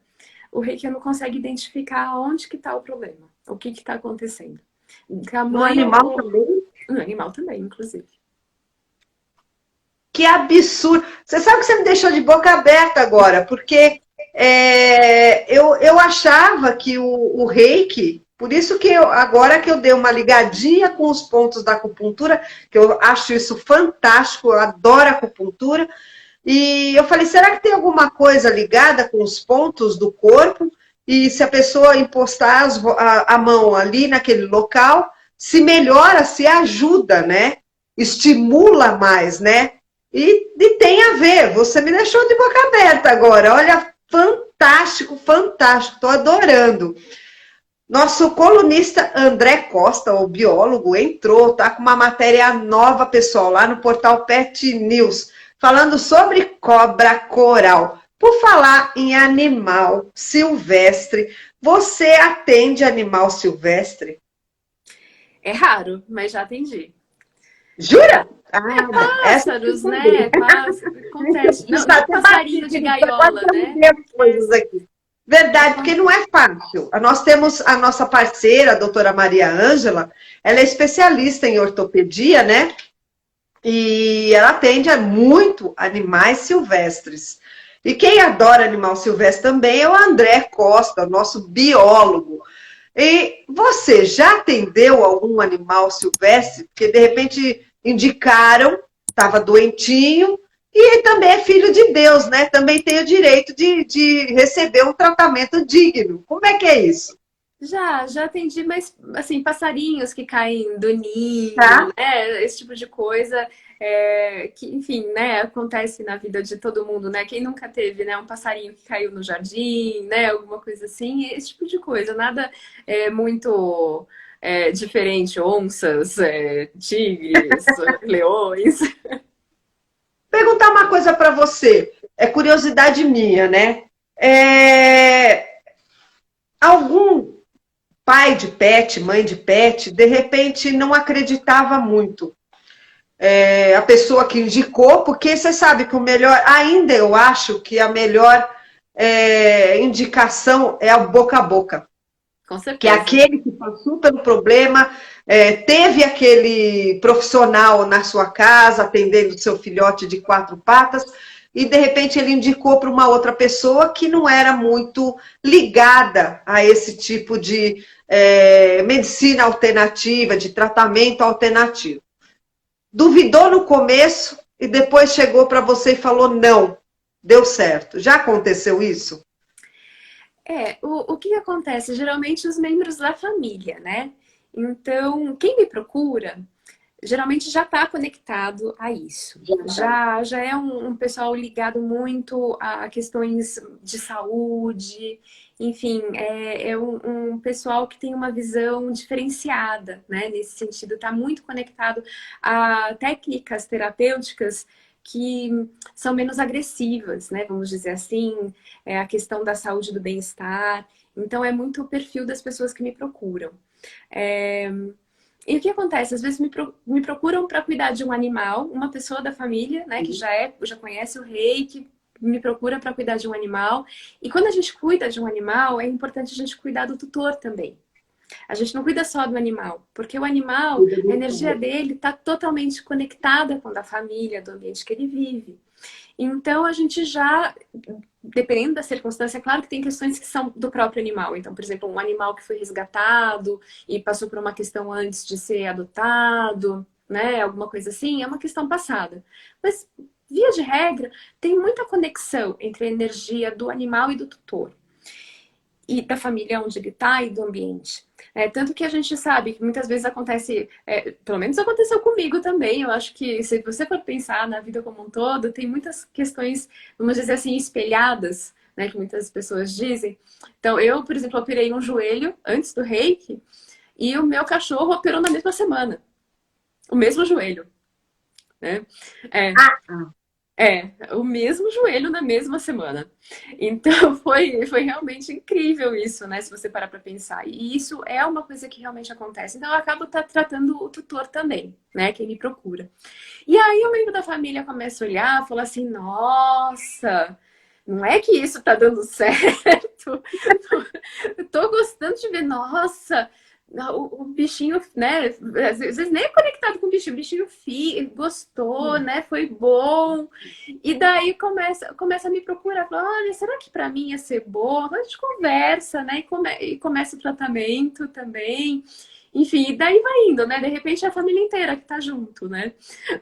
o reiki não consegue identificar onde que está o problema, o que está acontecendo. No animal também? No animal também, inclusive. Que absurdo! Você sabe que você me deixou de boca aberta agora, porque eu achava que o reiki... Por isso que agora que eu dei uma ligadinha com os pontos da acupuntura, que eu acho isso fantástico, eu adoro acupuntura, e eu falei, será que tem alguma coisa ligada com os pontos do corpo? E se a pessoa encostar a mão ali naquele local, se melhora, se ajuda, né? Estimula mais, né? E tem a ver, você me deixou de boca aberta agora, olha, fantástico, fantástico, estou adorando. Nosso colunista André Costa, o biólogo, entrou, tá com uma matéria nova, pessoal, lá no portal Pet News, falando sobre cobra coral. Por falar em animal silvestre, você atende animal silvestre? É raro, mas já atendi. Jura? Pássaros, né? Acontece. Não passarinho de gaiola, né? Coisas aqui. Verdade, porque não é fácil. Nós temos a nossa parceira, a doutora Maria Ângela, ela é especialista em ortopedia, né? E ela atende a muito animais silvestres. E quem adora animal silvestre também é o André Costa, nosso biólogo. E você já atendeu algum animal silvestre? Porque de repente indicaram, estava doentinho, e também é filho de Deus, né? Também tem o direito de receber um tratamento digno. Como é que é isso? Já atendi, mas assim, passarinhos que caem do ninho, Tá? né? Esse tipo de coisa que, enfim, né, acontece na vida de todo mundo, né? Quem nunca teve, né, um passarinho que caiu no jardim, né? Alguma coisa assim, esse tipo de coisa, nada muito diferente, onças, tigres, leões. Perguntar uma coisa para você, é curiosidade minha, né? Algum pai de pet, mãe de pet, de repente não acreditava muito. A pessoa que indicou, porque você sabe que o melhor, ainda eu acho que a melhor indicação é a boca a boca. Com Que é certeza. aquele que passou pelo problema, teve aquele profissional na sua casa, atendendo seu filhote de 4 patas, e de repente ele indicou para uma outra pessoa que não era muito ligada a esse tipo de medicina alternativa, de tratamento alternativo. Duvidou no começo e depois chegou para você e falou não, deu certo. Já aconteceu isso? O que acontece? Geralmente os membros da família, né? Então, quem me procura, geralmente já está conectado a isso. Já é um pessoal ligado muito a questões de saúde, enfim, é um pessoal que tem uma visão diferenciada, né? Nesse sentido, está muito conectado a técnicas terapêuticas que são menos agressivas, né? Vamos dizer assim, a questão da saúde e do bem-estar. Então, é muito o perfil das pessoas que me procuram. E o que acontece? Às vezes me procuram para cuidar de um animal, uma pessoa da família, né, que já conhece o reiki, me procura para cuidar de um animal. E quando a gente cuida de um animal, é importante a gente cuidar do tutor também. A gente não cuida só do animal, porque o animal, a energia dele está totalmente conectada com a da família, do ambiente que ele vive. Então, a gente já, dependendo da circunstância, é claro que tem questões que são do próprio animal. Então, por exemplo, um animal que foi resgatado e passou por uma questão antes de ser adotado, né? Alguma coisa assim, é uma questão passada. Mas, via de regra, tem muita conexão entre a energia do animal e do tutor. E da família onde ele está e do ambiente. Tanto que a gente sabe que muitas vezes acontece, pelo menos aconteceu comigo também, eu acho que se você for pensar na vida como um todo, tem muitas questões, vamos dizer assim, espelhadas, né, que muitas pessoas dizem. Então, eu, por exemplo, operei um joelho antes do reiki e o meu cachorro operou na mesma semana. O mesmo joelho. Né? O mesmo joelho na mesma semana. Então, foi realmente incrível isso, né? Se você parar para pensar. E isso é uma coisa que realmente acontece. Então, eu acabo tratando o tutor também, né? Quem me procura. E aí, o membro da família começa a olhar e fala assim, nossa, não é que isso tá dando certo? Eu tô gostando de ver, nossa... O bichinho, né? Às vezes nem é conectado com o bichinho gostou, né? Foi bom. E daí começa a me procurar. Fala, olha, será que pra mim ia ser bom? A gente conversa, né? E começa o tratamento também. Enfim, e daí vai indo, né? De repente é a família inteira que tá junto, né?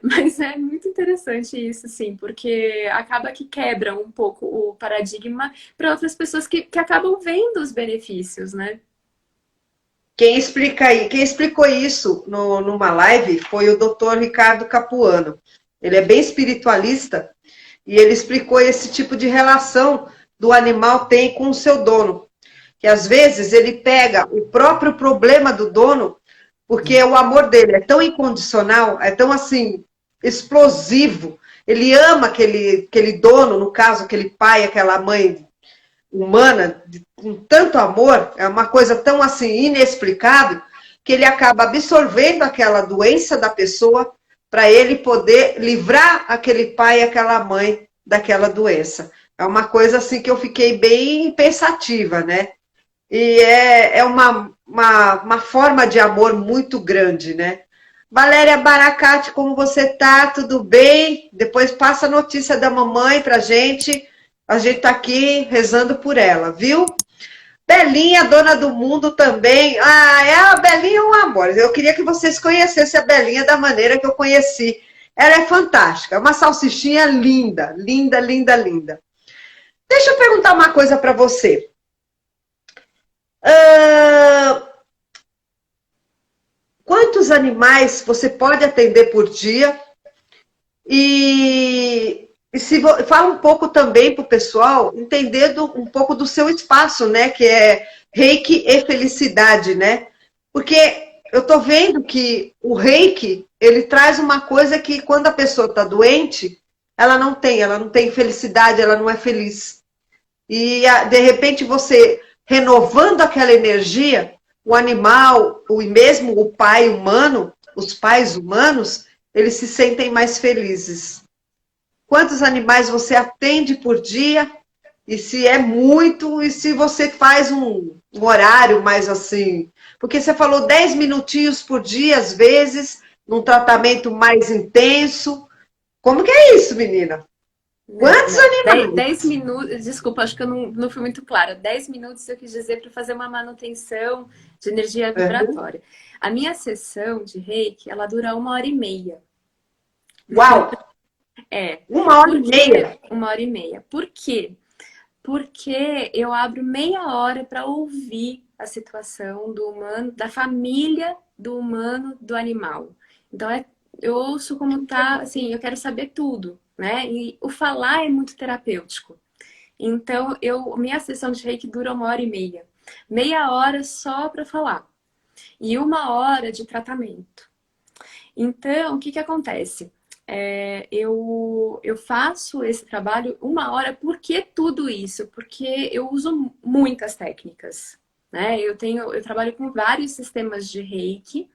Mas é muito interessante isso, sim, porque acaba que quebra um pouco o paradigma para outras pessoas que acabam vendo os benefícios, né? Quem explicou isso numa live foi o Dr. Ricardo Capuano. Ele é bem espiritualista e ele explicou esse tipo de relação do animal tem com o seu dono. Que às vezes ele pega o próprio problema do dono, porque o amor dele é tão incondicional, é tão assim, explosivo. Ele ama aquele dono, no caso, aquele pai, aquela mãe humana, com tanto amor, é uma coisa tão assim inexplicável, que ele acaba absorvendo aquela doença da pessoa para ele poder livrar aquele pai e aquela mãe daquela doença. É uma coisa assim que eu fiquei bem pensativa, né? E é uma forma de amor muito grande, né? Valéria Baracate, como você tá? Tudo bem? Depois passa a notícia da mamãe pra gente. a gente tá aqui rezando por ela, viu? Belinha, dona do mundo também. A Belinha é um amor. Eu queria que vocês conhecessem a Belinha da maneira que eu conheci. Ela é fantástica, é uma salsichinha linda, linda, linda, linda. Deixa eu perguntar uma coisa para você. Quantos animais você pode atender por dia? E se fala um pouco também para o pessoal entender um pouco do seu espaço, né? Que é Reiki e felicidade, né? Porque eu estou vendo que o Reiki, ele traz uma coisa que quando a pessoa está doente, ela não tem felicidade, ela não é feliz. E de repente você renovando aquela energia, o animal, e mesmo o pai humano, os pais humanos, eles se sentem mais felizes. Quantos animais você atende por dia? E se é muito, e se você faz um horário mais assim? Porque você falou 10 minutinhos por dia, às vezes, num tratamento mais intenso. Como que é isso, menina? Quantos animais? 10 minutos, desculpa, acho que eu não fui muito clara. 10 minutos eu quis dizer para fazer uma manutenção de energia vibratória. A minha sessão de Reiki, ela dura 1h30. Uau! É. 1h30? 1h30. Por quê? Porque eu abro meia hora para ouvir a situação do humano, da família do humano, do animal. Então, eu ouço como tá, assim, eu quero saber tudo, né? E o falar é muito terapêutico. Então, minha sessão de reiki dura 1h30. Meia hora só para falar. E 1 hora de tratamento. Então, o que que acontece? Eu faço esse trabalho 1 hora. Por que tudo isso? Porque eu uso muitas técnicas, né? Eu trabalho com vários sistemas de Reiki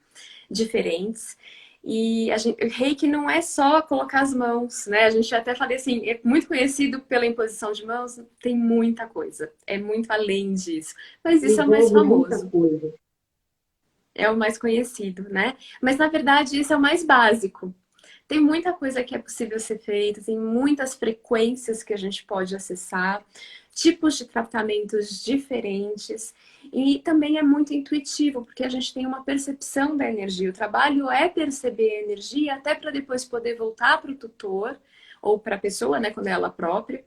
diferentes. E Reiki não é só colocar as mãos, né? A gente até falei assim, é muito conhecido pela imposição de mãos, tem muita coisa. É muito além disso. Mas isso é o mais famoso. É o mais conhecido, né? Mas na verdade isso é o mais básico. Tem muita coisa que é possível ser feita, tem muitas frequências que a gente pode acessar, tipos de tratamentos diferentes e também é muito intuitivo, porque a gente tem uma percepção da energia. O trabalho é perceber a energia até para depois poder voltar para o tutor ou para a pessoa, né, quando é ela própria,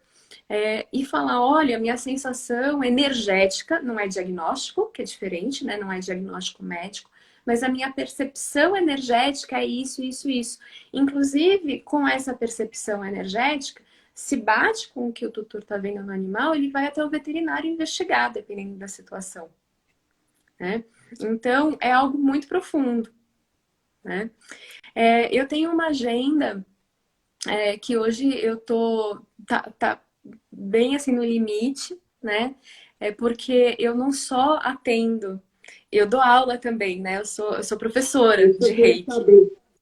e falar, olha, minha sensação energética, não é diagnóstico, que é diferente, né, não é diagnóstico médico, mas a minha percepção energética é isso, isso, isso. Inclusive, com essa percepção energética, se bate com o que o tutor está vendo no animal, ele vai até o veterinário investigar, dependendo da situação, né? Então, é algo muito profundo, né? Eu tenho uma agenda que hoje eu tá bem assim no limite, né? Porque eu não só atendo, eu dou aula também, né? Eu sou professora de Reiki.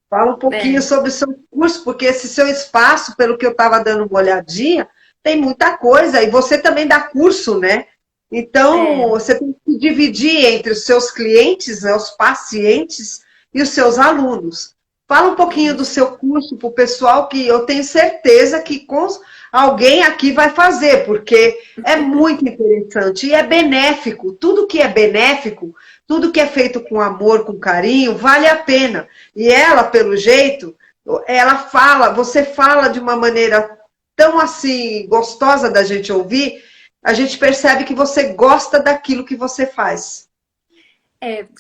Fala um pouquinho sobre o seu curso, porque esse seu espaço, pelo que eu estava dando uma olhadinha, tem muita coisa. E você também dá curso, né? Então, você tem que dividir entre os seus clientes, né, os pacientes e os seus alunos. Fala um pouquinho do seu curso para o pessoal, que eu tenho certeza que alguém aqui vai fazer, porque é muito interessante e é benéfico. Tudo que é benéfico, tudo que é feito com amor, com carinho, vale a pena. E ela, pelo jeito, você fala de uma maneira tão assim gostosa da gente ouvir, a gente percebe que você gosta daquilo que você faz.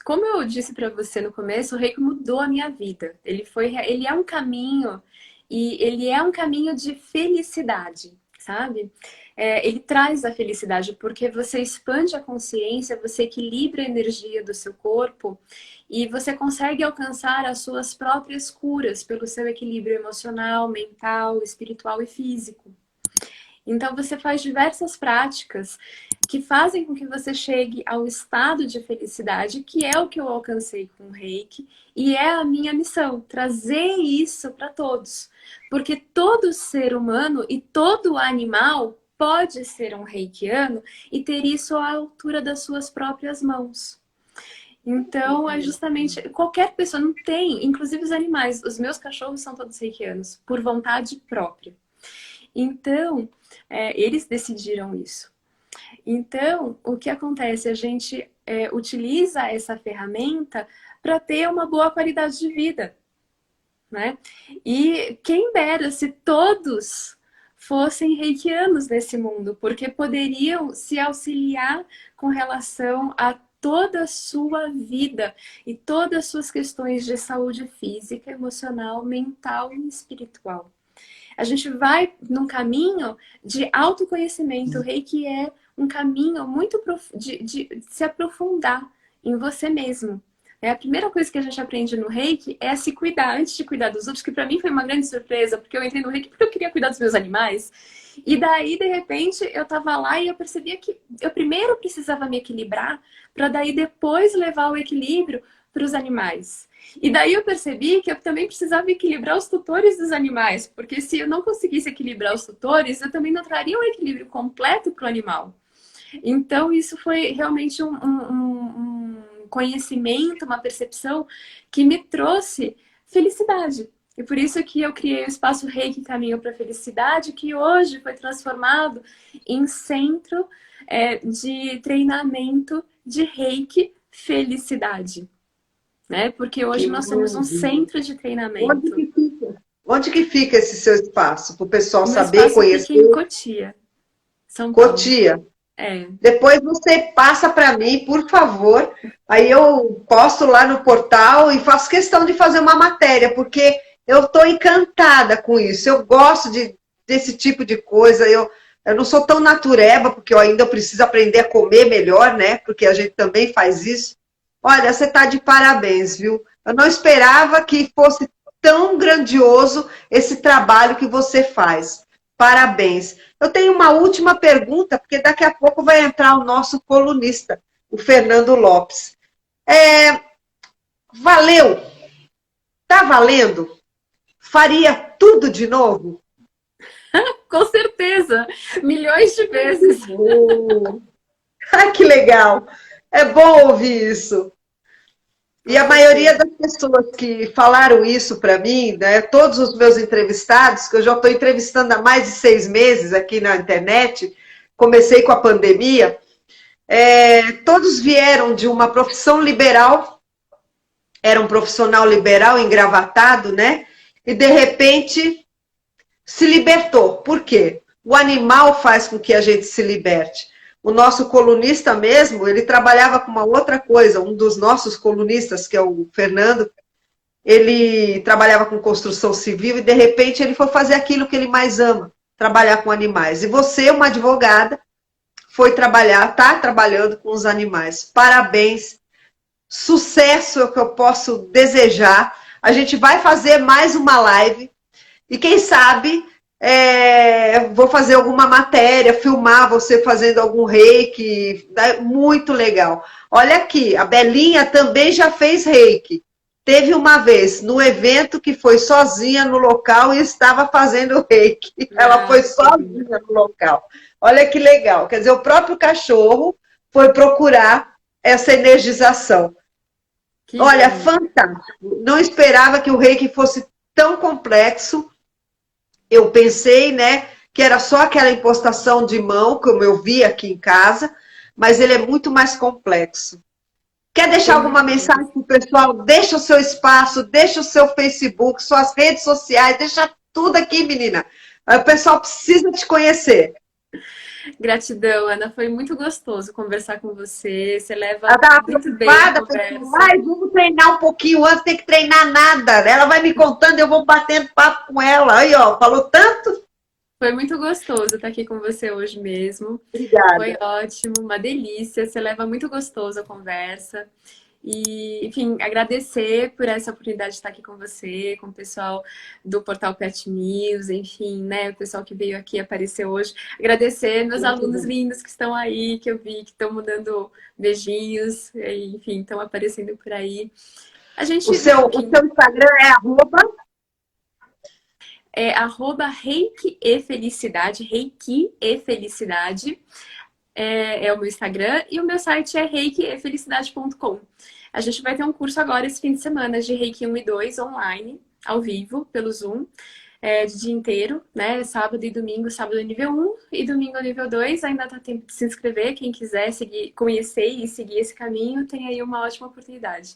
Como eu disse para você no começo, o Reiki mudou a minha vida. Ele é um caminho, e ele é um caminho de felicidade, sabe? Ele traz a felicidade porque você expande a consciência, você equilibra a energia do seu corpo e você consegue alcançar as suas próprias curas pelo seu equilíbrio emocional, mental, espiritual e físico. Então você faz diversas práticas que fazem com que você chegue ao estado de felicidade, que é o que eu alcancei com o Reiki, e é a minha missão, trazer isso para todos. Porque todo ser humano e todo animal pode ser um reikiano e ter isso à altura das suas próprias mãos. Então, é justamente, qualquer pessoa não tem, inclusive os animais, os meus cachorros são todos reikianos, por vontade própria. Então, eles decidiram isso. Então, o que acontece? A gente utiliza essa ferramenta para ter uma boa qualidade de vida, né? E quem dera se todos fossem reikianos nesse mundo, porque poderiam se auxiliar com relação a toda a sua vida e todas as suas questões de saúde física, emocional, mental e espiritual. A gente vai num caminho de autoconhecimento. O Reiki é um caminho muito de se aprofundar em você mesmo. A primeira coisa que a gente aprende no Reiki é a se cuidar antes de cuidar dos outros, que para mim foi uma grande surpresa, porque eu entrei no Reiki porque eu queria cuidar dos meus animais. E daí, de repente, eu tava lá e eu percebia que eu primeiro precisava me equilibrar para daí depois levar o equilíbrio para os animais. E daí eu percebi que eu também precisava equilibrar os tutores dos animais, porque se eu não conseguisse equilibrar os tutores, eu também não traria um equilíbrio completo para o animal. Então, isso foi realmente um conhecimento, uma percepção que me trouxe felicidade. E por isso que eu criei o Espaço Reiki Caminho para a Felicidade, que hoje foi transformado em centro de treinamento de Reiki Felicidade. Né? Porque hoje nós somos um centro de treinamento. Onde que fica esse seu espaço? Para o pessoal saber, conhecer? Fica em Cotia, São Paulo. Cotia? Depois você passa para mim, por favor. Aí eu posto lá no portal e faço questão de fazer uma matéria, porque eu estou encantada com isso. Eu gosto desse tipo de coisa. Eu não sou tão natureba, porque eu ainda preciso aprender a comer melhor, né? Porque a gente também faz isso. Olha, você está de parabéns, viu? Eu não esperava que fosse tão grandioso esse trabalho que você faz. Parabéns. Eu tenho uma última pergunta, porque daqui a pouco vai entrar o nosso colunista, o Fernando Lopes. Valeu? Tá valendo? Faria tudo de novo? Com certeza. Milhões de vezes. Ai, que legal. É bom ouvir isso. E a maioria das pessoas que falaram isso para mim, né, todos os meus entrevistados, que eu já estou entrevistando há mais de 6 meses aqui na internet, comecei com a pandemia, todos vieram de uma profissão liberal, era um profissional liberal engravatado, né? E de repente se libertou. Por quê? O animal faz com que a gente se liberte. O nosso colunista mesmo, ele trabalhava com uma outra coisa. Um dos nossos colunistas, que é o Fernando, ele trabalhava com construção civil e, de repente, ele foi fazer aquilo que ele mais ama, trabalhar com animais. E você, uma advogada, está trabalhando com os animais. Parabéns. Sucesso é o que eu posso desejar. A gente vai fazer mais uma live e, quem sabe... vou fazer alguma matéria, filmar você fazendo algum reiki, muito legal. Olha aqui, a Belinha também já fez reiki. Teve uma vez no evento que foi sozinha no local e estava fazendo reiki. Ela foi sozinha no local. Olha que legal. Quer dizer, o próprio cachorro foi procurar essa energização. Olha, fantástico. Não esperava que o reiki fosse tão complexo. Eu pensei, né, que era só aquela impostação de mão, como eu vi aqui em casa, mas ele é muito mais complexo. Quer deixar alguma mensagem para o pessoal? Deixa o seu espaço, deixa o seu Facebook, suas redes sociais, deixa tudo aqui, menina. O pessoal precisa te conhecer. Gratidão, Ana. Foi muito gostoso conversar com você. Você leva muito bem a conversa. Mas vamos treinar um pouquinho antes, tem que treinar nada. Ela vai me contando, eu vou batendo papo com ela. Aí, ó, falou tanto. Foi muito gostoso estar aqui com você hoje mesmo. Obrigada. Foi ótimo, uma delícia. Você leva muito gostoso a conversa. E, enfim, agradecer por essa oportunidade de estar aqui com você, com o pessoal do Portal Pet News, enfim, né, o pessoal que veio aqui aparecer hoje. Agradecer meus alunos lindos que estão aí, que eu vi, que estão mandando beijinhos, enfim, estão aparecendo por aí. A gente o seu Instagram é arroba? É @Reiki e Felicidade, Reiki e Felicidade. É o meu Instagram, e o meu site é reikiefelicidade.com. A gente vai ter um curso agora esse fim de semana de Reiki 1 e 2 online, ao vivo, pelo Zoom. de dia inteiro, né? Sábado e domingo, sábado é nível 1 e domingo é nível 2. Ainda dá tempo de se inscrever. Quem quiser conhecer e seguir esse caminho, tem aí uma ótima oportunidade.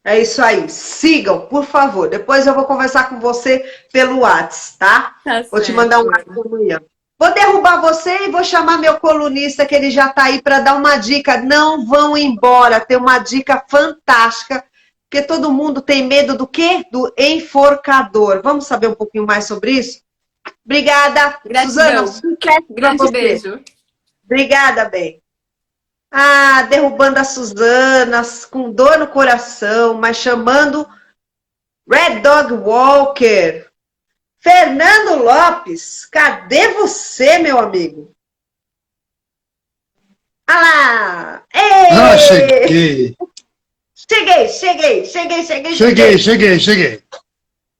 É isso aí. Sigam, por favor. Depois eu vou conversar com você pelo WhatsApp, tá? Tá Vou te certo. mandar um WhatsApp amanhã. Vou derrubar você e vou chamar meu colunista, que ele já está aí para dar uma dica. Não vão embora. Tem uma dica fantástica. Porque todo mundo tem medo do quê? Do enforcador. Vamos saber um pouquinho mais sobre isso? Obrigada. Gratidão. Suzana, sucesso pra Grande você. beijo. Obrigada, bem. Ah, derrubando a Suzana, com dor no coração, mas chamando Red Dog Walker. Fernando Lopes, cadê você, meu amigo? Ah lá! Ei! Ah, cheguei. Cheguei.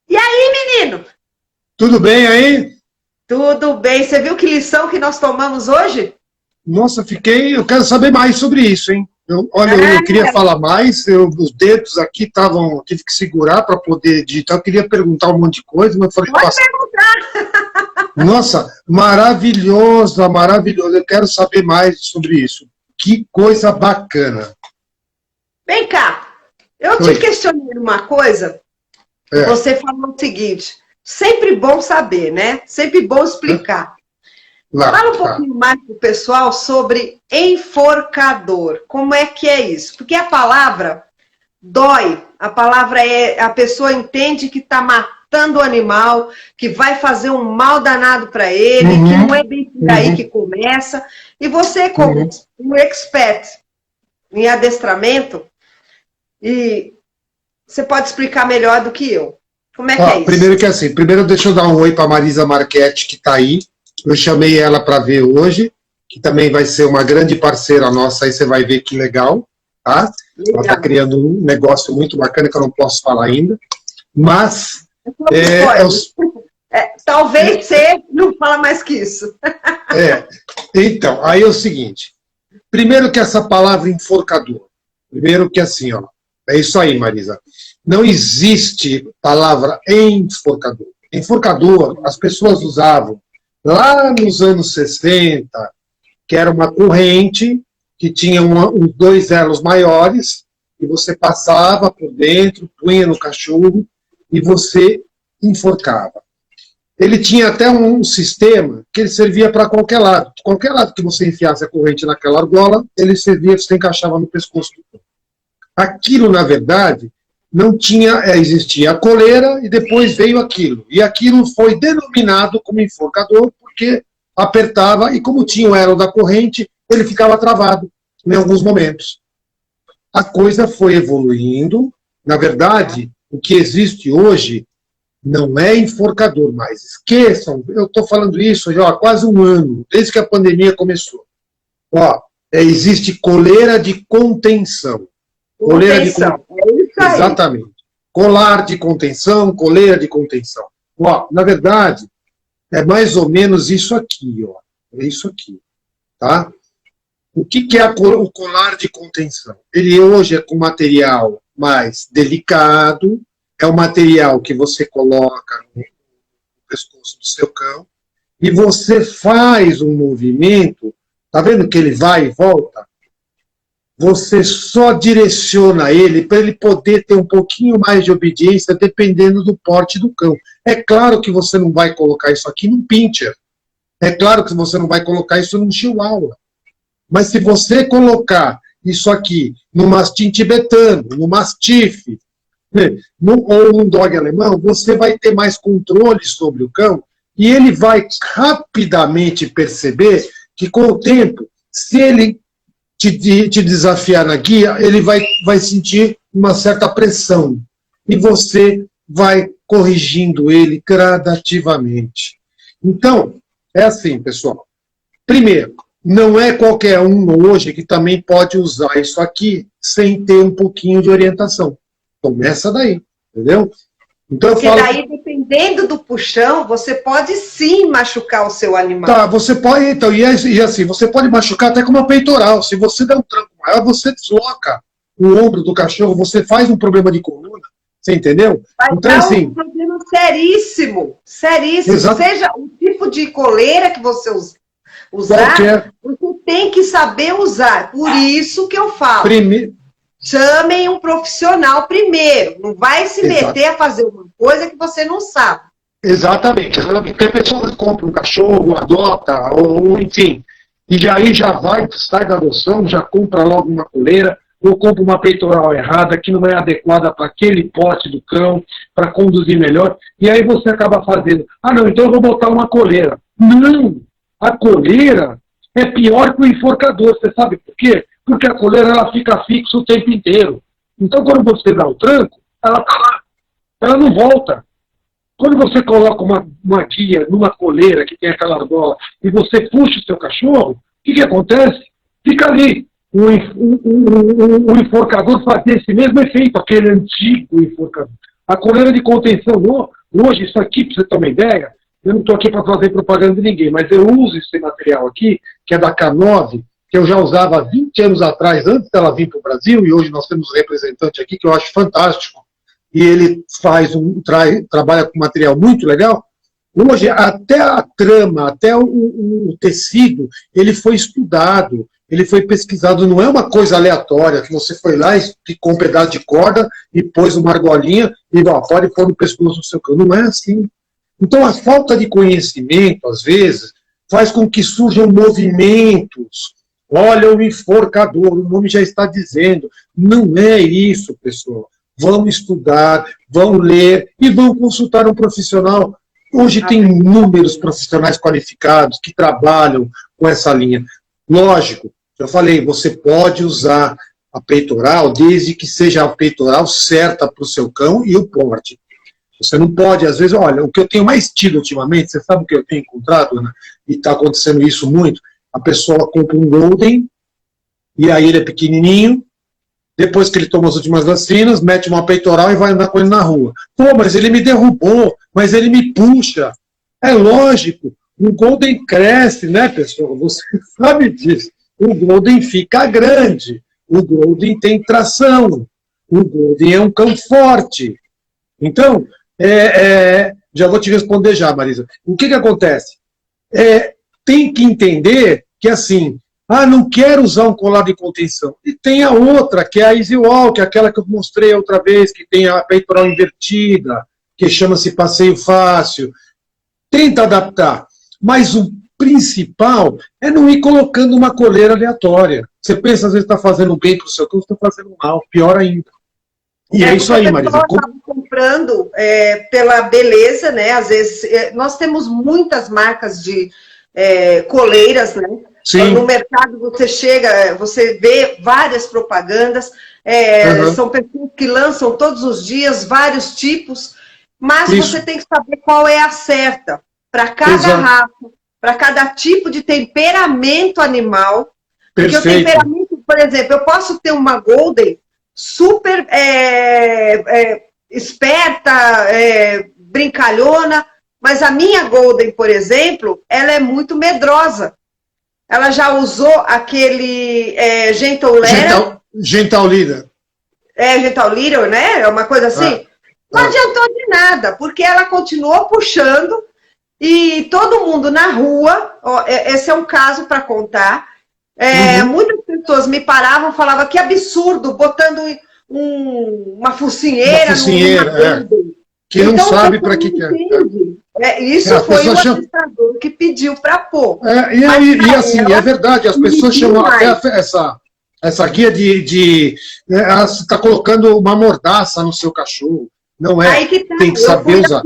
E aí, menino? Tudo bem aí? Tudo bem. Você viu que lição que nós tomamos hoje? Nossa, eu quero saber mais sobre isso, hein? Eu queria falar mais, os dedos aqui estavam, tive que segurar para poder digitar, eu queria perguntar um monte de coisa, mas eu falei, Pode perguntar. Nossa, maravilhosa, eu quero saber mais sobre isso. Que coisa bacana. Vem cá, eu te questionei uma coisa, você falou o seguinte, sempre bom saber, né? Sempre bom explicar. Fala um pouquinho mais para o pessoal sobre enforcador. Como é que é isso? Porque a palavra dói, a pessoa entende que está matando o animal, que vai fazer um mal danado para ele, que não é bem por aí que começa. E você, como um expert em adestramento, e você pode explicar melhor do que eu. Como é que é isso? Primeiro deixa eu dar um oi para Marisa Marchetti, que está aí. Eu chamei ela para ver hoje, que também vai ser uma grande parceira nossa, aí você vai ver que legal, tá? Ela está criando um negócio muito bacana que eu não posso falar ainda, mas... talvez você não fala mais que isso. Então, aí é o seguinte, primeiro que essa palavra enforcador, primeiro que assim, ó, é isso aí, Marisa, não existe palavra enforcador. Enforcador, as pessoas usavam lá nos anos 60, que era uma corrente que tinha dois elos maiores, e você passava por dentro, punha no cachorro, e você enforcava. Ele tinha até um sistema que ele servia para qualquer lado. Qualquer lado que você enfiasse a corrente naquela argola, ele servia, você encaixava no pescoço do cão. Aquilo, na verdade, não tinha, existia a coleira e depois veio aquilo. E aquilo foi denominado como enforcador porque apertava e como tinha o elo da corrente, ele ficava travado em alguns momentos. A coisa foi evoluindo. Na verdade, o que existe hoje não é enforcador mais. Esqueçam, eu estou falando isso já há quase um ano, desde que a pandemia começou. Existe coleira de contenção. Coleira de contenção. Exatamente. Colar de contenção, coleira de contenção. Na verdade, é mais ou menos isso aqui, ó. É isso aqui, tá? O que é o colar de contenção? Ele hoje é com material mais delicado, é o material que você coloca no pescoço do seu cão, e você faz um movimento, tá vendo que ele vai e volta? Você só direciona ele para ele poder ter um pouquinho mais de obediência dependendo do porte do cão. É claro que você não vai colocar isso aqui num pincher. É claro que você não vai colocar isso num chihuahua. Mas se você colocar isso aqui num mastim tibetano, num mastife, ou num dog alemão, você vai ter mais controle sobre o cão e ele vai rapidamente perceber que com o tempo, se ele te desafiar na guia, ele vai sentir uma certa pressão. E você vai corrigindo ele gradativamente. Então, é assim, pessoal. Primeiro, não é qualquer um hoje que também pode usar isso aqui sem ter um pouquinho de orientação. Começa daí, entendeu? Então, porque daí, dependendo do puxão, você pode sim machucar o seu animal. Tá, você pode, então, e assim, você pode machucar até com uma peitoral. Se você der um tranco maior, você desloca o ombro do cachorro, você faz um problema de coluna, você entendeu? Vai então, dar assim, um problema seríssimo, seríssimo. Exato. Seja o tipo de coleira que você usar, Qualquer. você tem que saber usar. Por isso que eu falo. Chamem um profissional primeiro. Não vai se meter a fazer uma coisa que você não sabe. Exatamente. Porque a pessoa compra um cachorro, adota, ou enfim, e aí já vai, sai da adoção, já compra logo uma coleira, ou compra uma peitoral errada, que não é adequada para aquele porte do cão, para conduzir melhor, e aí você acaba fazendo, não, então eu vou botar uma coleira. Não! A coleira é pior que o enforcador, você sabe por quê? Porque a coleira ela fica fixa o tempo inteiro. Então quando você dá o tranco, ela tá lá, ela não volta. Quando você coloca uma guia numa coleira que tem aquela argola e você puxa o seu cachorro, o que acontece? Fica ali. O enforcador fazia esse mesmo efeito, aquele antigo enforcador. A coleira de contenção, hoje, isso aqui, para você ter uma ideia, eu não estou aqui para fazer propaganda de ninguém, mas eu uso esse material aqui, que é da K9, que eu já usava há 20 anos atrás, antes dela vir para o Brasil, e hoje nós temos um representante aqui que eu acho fantástico, e ele trabalha com material muito legal. Hoje, até a trama, até o tecido, ele foi estudado, ele foi pesquisado, não é uma coisa aleatória, que você foi lá e picou um pedaço de corda e pôs uma argolinha e pode pôr no pescoço do seu cão. Não é assim. Então, a falta de conhecimento, às vezes, faz com que surjam movimentos. Olha o enforcador, o nome já está dizendo. Não é isso, pessoal. Vão estudar, vão ler e vão consultar um profissional. Hoje tem inúmeros profissionais qualificados que trabalham com essa linha. Lógico, eu falei, você pode usar a peitoral desde que seja a peitoral certa para o seu cão e o porte. Você não pode, às vezes, olha, o que eu tenho mais tido ultimamente, você sabe o que eu tenho encontrado, Ana? E está acontecendo isso muito, a pessoa compra um Golden, e aí ele é pequenininho, depois que ele toma as últimas vacinas, mete uma peitoral e vai andar com ele na rua. Pô, mas ele me derrubou, mas ele me puxa. É lógico, o Golden cresce, né, pessoal? Você sabe disso. O Golden fica grande, o Golden tem tração, o Golden é um cão forte. Então, já vou te responder já, Marisa. O que acontece? Tem que entender que, assim, não quero usar um colar de contenção. E tem a outra, que é a Easy Walk, aquela que eu mostrei outra vez, que tem a peitoral invertida, que chama-se passeio fácil. Tenta adaptar. Mas o principal é não ir colocando uma coleira aleatória. Você pensa, às vezes, está fazendo bem para o seu cão, está fazendo mal, pior ainda. E é isso aí, Marisa. Comprando pela beleza, né? Às vezes, nós temos muitas marcas de coleiras, né? Sim. No mercado você chega, você vê várias propagandas, são pessoas que lançam todos os dias vários tipos, mas você tem que saber qual é a certa para cada raça, para cada tipo de temperamento animal. Perfeito. Porque o temperamento, por exemplo, eu posso ter uma Golden super esperta, brincalhona, mas a minha Golden, por exemplo, ela é muito medrosa. Ela já usou aquele Gentle Leader. Gentle Leader. Gentle Leader, né? É uma coisa assim. Não adiantou de nada, porque ela continuou puxando e todo mundo na rua, esse é um caso para contar, muitas pessoas me paravam e falavam que absurdo, botando uma focinheira. Que não sabe para que é. Isso foi o administrador que pediu para pôr. E assim, é verdade, as pessoas chamam até essa guia ela está colocando uma mordaça no seu cachorro. Não é, aí que tá. Tem que saber usar.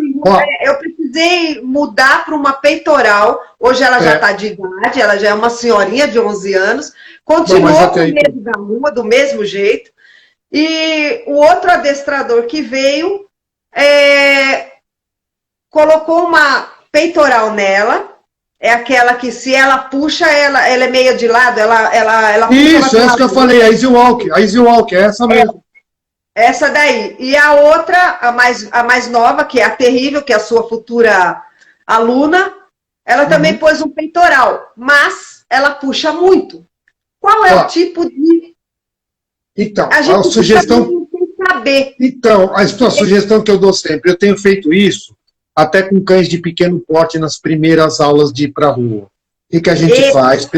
Eu precisei mudar para uma peitoral, hoje ela já está de idade, ela já é uma senhorinha de 11 anos, continuou com medo da rua, do mesmo jeito, e o outro adestrador que veio colocou uma peitoral nela, é aquela que se ela puxa, ela é meia de lado, ela puxa. Isso, essa que eu falei, a Easy Walk, é essa mesmo. Essa daí. E a outra, a mais nova, que é a terrível, que é a sua futura aluna, ela também pôs um peitoral, mas ela puxa muito. Qual é o tipo de... Então, a sugestão... Tem que saber. Então, a sugestão que eu dou sempre, eu tenho feito isso até com cães de pequeno porte nas primeiras aulas de ir para a rua. O que a gente faz?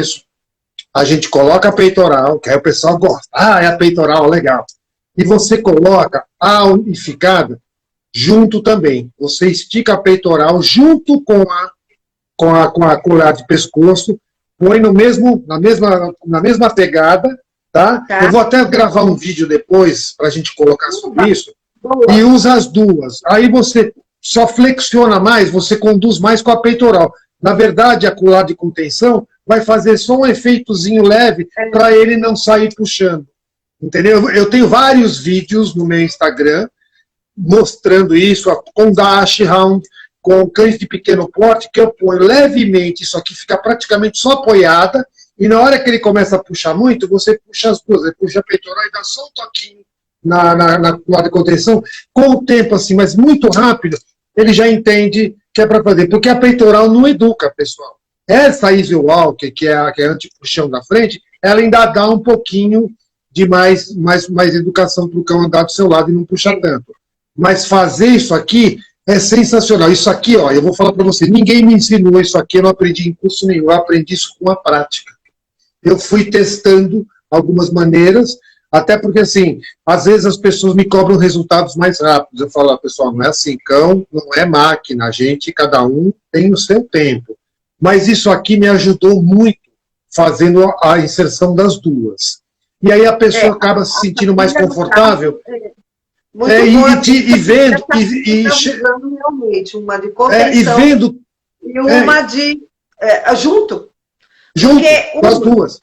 A gente coloca a peitoral, que aí o pessoal gosta. Ah, é a peitoral, legal. E você coloca a unificada junto também. Você estica a peitoral junto com a colar de pescoço, põe na mesma pegada, tá? Eu vou até gravar um vídeo depois para a gente colocar sobre isso. E usa as duas. Aí você só flexiona mais, você conduz mais com a peitoral. Na verdade, a colar de contenção vai fazer só um efeitozinho leve para ele não sair puxando. Entendeu? Eu tenho vários vídeos no meu Instagram mostrando isso, com dash round, com cães de pequeno porte, que eu ponho levemente, isso aqui fica praticamente só apoiada, e na hora que ele começa a puxar muito, você puxa as duas, você puxa a peitoral e dá só um toquinho na colar de contenção, com o tempo assim, mas muito rápido, ele já entende que é para fazer, porque a peitoral não educa, pessoal. Essa Easy Walk, que é a anti-puxão da frente, ela ainda dá um pouquinho de mais educação para o cão andar do seu lado e não puxar tanto. Mas fazer isso aqui é sensacional. Isso aqui, ó, eu vou falar para você, ninguém me ensinou isso aqui, eu não aprendi em curso nenhum, eu aprendi isso com a prática. Eu fui testando algumas maneiras, até porque, assim, às vezes as pessoas me cobram resultados mais rápidos. Eu falo, pessoal, não é assim, cão não é máquina, a gente, cada um tem o seu tempo. Mas isso aqui me ajudou muito, fazendo a inserção das duas. E aí a pessoa acaba se sentindo mais confortável. E vendo. Realmente, uma de contenção e uma de junto. Junto, com as duas.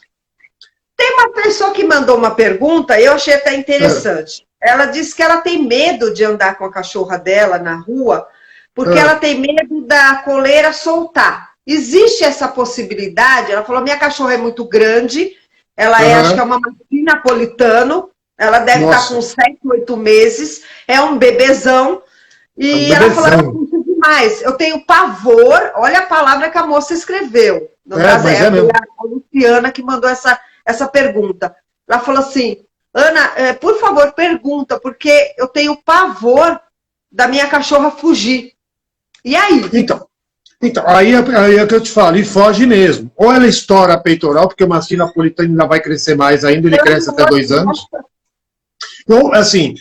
Tem uma pessoa que mandou uma pergunta, eu achei até interessante. Ela disse que ela tem medo de andar com a cachorra dela na rua, porque ela tem medo da coleira soltar. Existe essa possibilidade? Ela falou, minha cachorra é muito grande, ela acho que é uma mastim napolitano, ela deve estar com 7, 8 meses, é um bebezão, e ela falou, ela puxa demais. Eu tenho pavor, olha a palavra que a moça escreveu. No caso, a Luciana que mandou essa pergunta. Ela falou assim, Ana, por favor, pergunta, porque eu tenho pavor da minha cachorra fugir. E aí? Então, aí é que eu te falo, e foge mesmo. Ou ela estoura a peitoral, porque o mastim napolitano ainda vai crescer mais ainda, ele cresce até 2 anos. Ou, assim,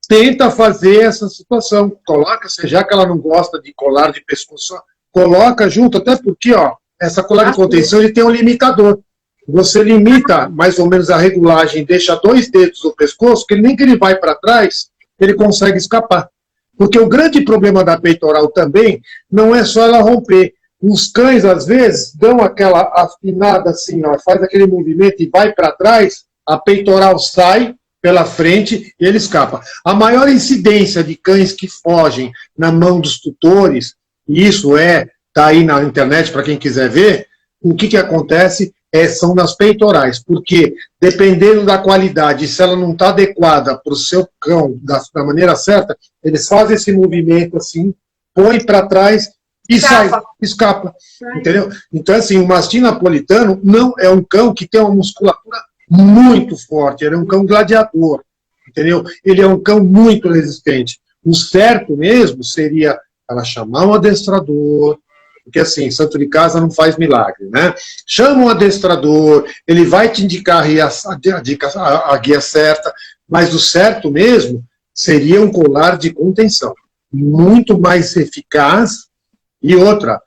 tenta fazer essa situação, coloca, já que ela não gosta de colar de pescoço, coloca junto, até porque, ó, essa colar de contenção, ele tem um limitador. Você limita mais ou menos a regulagem, deixa 2 dedos no pescoço, que nem que ele vai para trás, ele consegue escapar. Porque o grande problema da peitoral também não é só ela romper. Os cães, às vezes, dão aquela afinada assim, ó, faz aquele movimento e vai para trás, a peitoral sai pela frente e ele escapa. A maior incidência de cães que fogem na mão dos tutores, e isso tá aí na internet para quem quiser ver, o que acontece são nas peitorais, porque dependendo da qualidade, se ela não está adequada para o seu cão da maneira certa, eles fazem esse movimento assim, põe para trás e escapa, entendeu? Então, assim, o mastim napolitano não é um cão que tem uma musculatura muito forte, ele é um cão gladiador, entendeu? Ele é um cão muito resistente. O certo mesmo seria ela chamar um adestrador, porque assim, santo de casa não faz milagre, né? Chama um adestrador, ele vai te indicar a guia certa, mas o certo mesmo seria um colar de contenção, muito mais eficaz. E outra,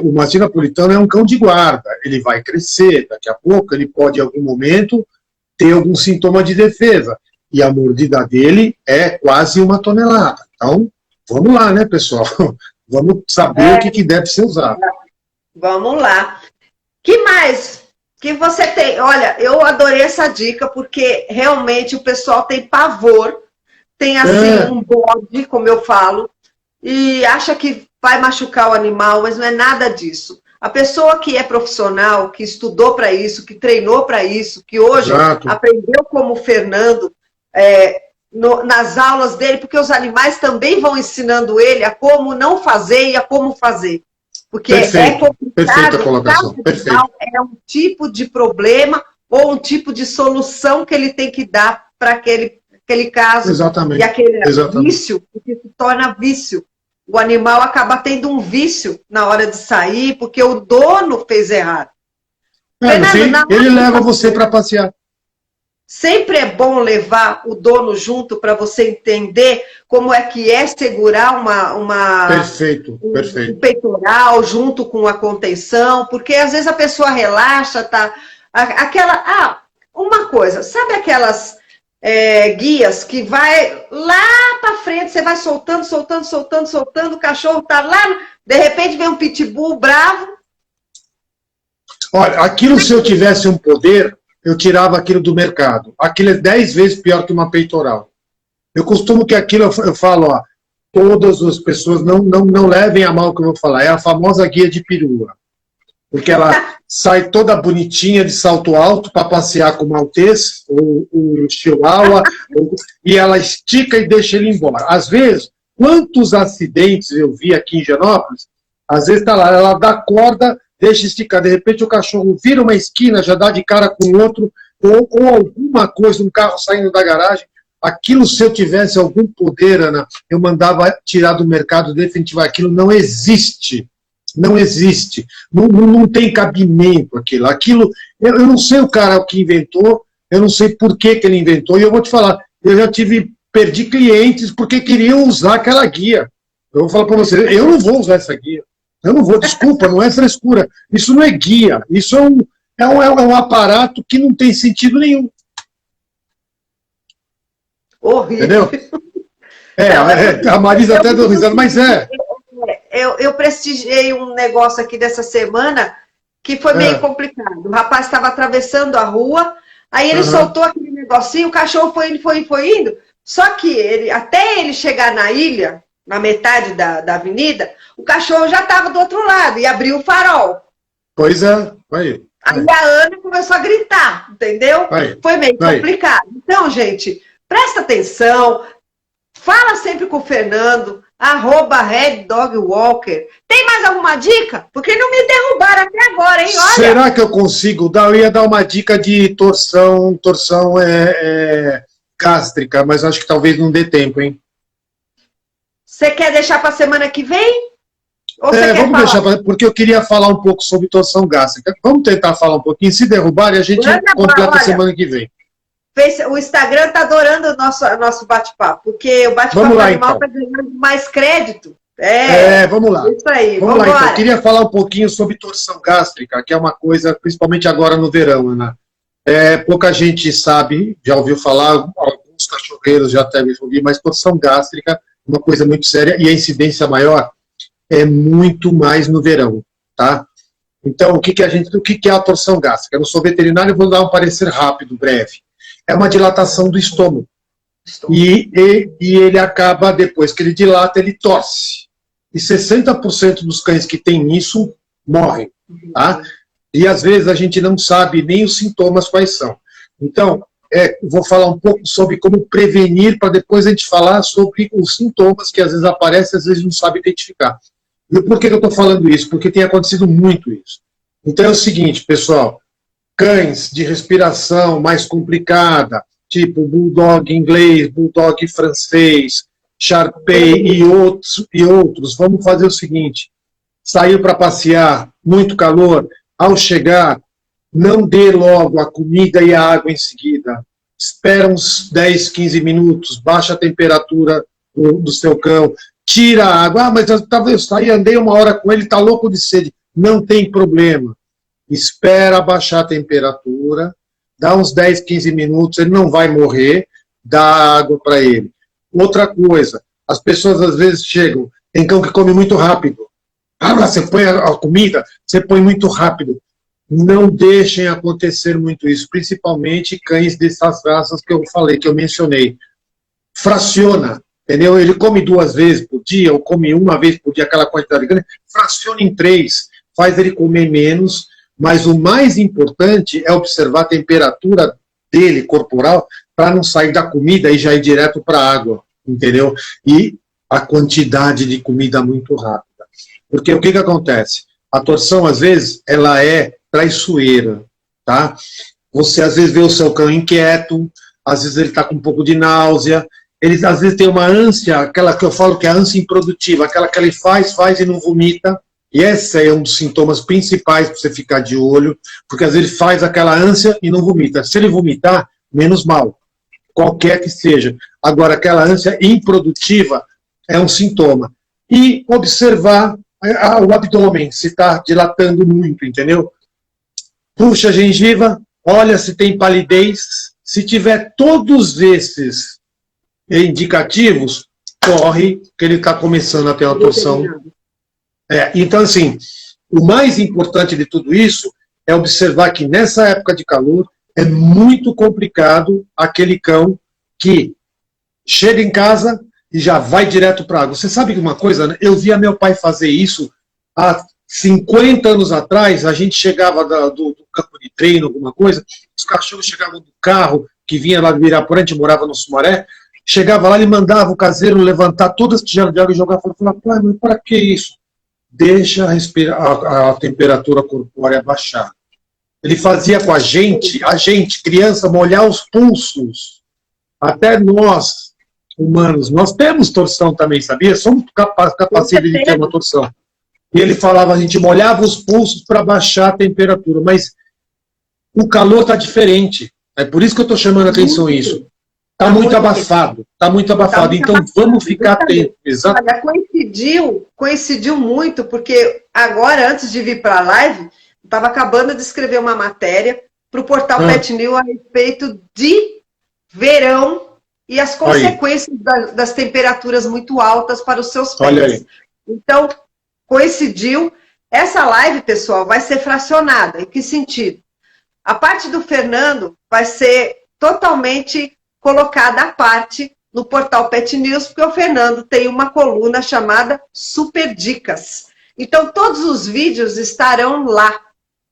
o mastim napolitano é um cão de guarda, ele vai crescer, daqui a pouco ele pode em algum momento ter algum sintoma de defesa, e a mordida dele é quase 1 tonelada. Então, vamos lá, né, pessoal? Vamos saber o que deve ser usado. Vamos lá. Que mais que você tem? Olha, eu adorei essa dica, porque realmente o pessoal tem pavor, tem assim um bode, como eu falo, e acha que vai machucar o animal, mas não é nada disso. A pessoa que é profissional, que estudou para isso, que treinou para isso, que hoje aprendeu como o Fernando, nas aulas dele, porque os animais também vão ensinando ele a como não fazer e a como fazer. Porque é complicado, perfeita colocação, perfeito. É um tipo de problema ou um tipo de solução que ele tem que dar para aquele caso, Exatamente. e aquele Exatamente. vício, porque se torna vício. O animal acaba tendo um vício na hora de sair, porque o dono fez errado. No fim, ele leva você para passear. Sempre é bom levar o dono junto para você entender como é que é segurar Perfeito. um peitoral junto com a contenção, porque às vezes a pessoa relaxa, tá? Uma coisa, sabe aquelas guias que vai lá para frente, você vai soltando, o cachorro tá lá, de repente vem um pitbull bravo. Olha, aquilo se eu tivesse um poder, eu tirava aquilo do mercado. Aquilo é 10 vezes pior que uma peitoral. Eu costumo que aquilo, eu falo, ó, todas as pessoas não levem a mal o que eu vou falar. É a famosa guia de perua. Porque ela sai toda bonitinha de salto alto para passear com o maltês, o chihuahua, e ela estica e deixa ele embora. Às vezes, quantos acidentes eu vi aqui em Higienópolis, às vezes está lá, ela dá corda, deixa esticar, de repente o cachorro vira uma esquina, já dá de cara com o outro, ou alguma coisa, um carro saindo da garagem. Aquilo, se eu tivesse algum poder, Ana, eu mandava tirar do mercado definitivo. Aquilo não existe. Não existe. Não tem cabimento aquilo. Aquilo, eu não sei o cara que inventou, eu não sei por que ele inventou, e eu vou te falar, eu já perdi clientes porque queriam usar aquela guia. Eu vou falar para você, eu não vou usar essa guia. Eu não vou, desculpa, não é frescura. Isso não é guia, isso é um aparato que não tem sentido nenhum. Horrível. Entendeu? A Marisa até deu risada, mas Eu prestigiei um negócio aqui dessa semana que foi meio complicado. O rapaz estava atravessando a rua, aí ele soltou aquele negocinho, o cachorro foi indo. Só que até ele chegar na ilha, na metade da avenida, o cachorro já estava do outro lado e abriu o farol. Pois é, aí. Aí a Ana começou a gritar, entendeu? Foi meio complicado. Então, gente, presta atenção, fala sempre com o Fernando, @RedDogWalker. Tem mais alguma dica? Porque não me derrubaram até agora, hein? Olha. Será que eu consigo dar? Eu ia dar uma dica de torção gástrica, mas acho que talvez não dê tempo, hein? Você quer deixar para a semana que vem? Ou você quer vamos deixar, porque eu queria falar um pouco sobre torção gástrica. Vamos tentar falar um pouquinho. Se derrubarem, a gente completa a semana que vem. O Instagram está adorando o nosso bate-papo, porque o bate-papo animal está ganhando mais crédito. Vamos lá. Isso aí, vamos lá, então. Eu queria falar um pouquinho sobre torção gástrica, que é uma coisa, principalmente agora no verão, Ana. Pouca gente sabe, já ouviu falar, alguns cachorreiros já devem ouvir, mas torção gástrica é uma coisa muito séria e a incidência maior é muito mais no verão, tá? Então, o que é a torção gástrica? Eu não sou veterinário, eu vou dar um parecer rápido, breve. É uma dilatação do estômago. E ele acaba, depois que ele dilata, ele torce. E 60% dos cães que têm isso morrem, tá? E às vezes a gente não sabe nem os sintomas quais são. Então, vou falar um pouco sobre como prevenir, para depois a gente falar sobre os sintomas que às vezes aparecem, às vezes não sabe identificar. E por que eu estou falando isso? Porque tem acontecido muito isso. Então é o seguinte, pessoal, cães de respiração mais complicada, tipo bulldog inglês, bulldog francês, Shar-Pei e outros, vamos fazer o seguinte, saiu para passear, muito calor, ao chegar, não dê logo a comida e a água em seguida. Espera uns 10, 15 minutos, baixa a temperatura do seu cão, tira a água. Mas eu saí, andei uma hora com ele, está louco de sede. Não tem problema. Espera baixar a temperatura, dá uns 10, 15 minutos, ele não vai morrer, dá água para ele. Outra coisa, as pessoas às vezes chegam, tem cão que come muito rápido. Você põe a comida, você põe muito rápido. Não deixem acontecer muito isso, principalmente cães dessas raças que eu falei, que eu mencionei. Fraciona, entendeu? Ele come 2 vezes por dia, ou come 1 vez por dia, aquela quantidade grande, fraciona em 3, faz ele comer menos, mas o mais importante é observar a temperatura dele, corporal, para não sair da comida e já ir direto para a água, entendeu? E a quantidade de comida muito rápida. Porque o que acontece? A torção, às vezes, ela é traiçoeira, tá? Você, às vezes, vê o seu cão inquieto, às vezes ele está com um pouco de náusea, ele às vezes tem uma ânsia, aquela que eu falo que é a ânsia improdutiva, aquela que ele faz e não vomita, e esse é um dos sintomas principais para você ficar de olho, porque às vezes ele faz aquela ânsia e não vomita. Se ele vomitar, menos mal, qualquer que seja. Agora, aquela ânsia improdutiva é um sintoma. E observar o abdômen, se está dilatando muito, entendeu? Puxa a gengiva, olha se tem palidez. Se tiver todos esses indicativos, corre, que ele está começando a ter uma torção. Então, assim, o mais importante de tudo isso é observar que nessa época de calor é muito complicado aquele cão que chega em casa e já vai direto para a água. Você sabe uma coisa, né? Eu via meu pai fazer isso há 50 anos atrás. A gente chegava do campo de treino, alguma coisa, os cachorros chegavam do carro, que vinha lá de Ibirapuera, a gente morava no Sumaré, chegava lá e mandava o caseiro levantar todas as tigelas de água e jogar fora. Eu falava, pai, mas para que isso? Deixa a temperatura corpórea baixar. Ele fazia com a gente, criança, molhar os pulsos. Até nós, humanos, nós temos torção também, sabia? Somos capazes de ter uma torção. E ele falava, a gente molhava os pulsos para baixar a temperatura, mas o calor está diferente. É por isso que eu estou chamando a atenção isso. Está muito abafado, então vamos ficar atentos. Exato. Olha, coincidiu muito, porque agora, antes de vir para a live, estava acabando de escrever uma matéria para o portal Pet News a respeito de verão e as consequências das temperaturas muito altas para os seus pets. Olha aí. Então, coincidiu. Essa live, pessoal, vai ser fracionada. Em que sentido? A parte do Fernando vai ser totalmente colocada à parte no portal Pet News, porque o Fernando tem uma coluna chamada Super Dicas. Então, todos os vídeos estarão lá.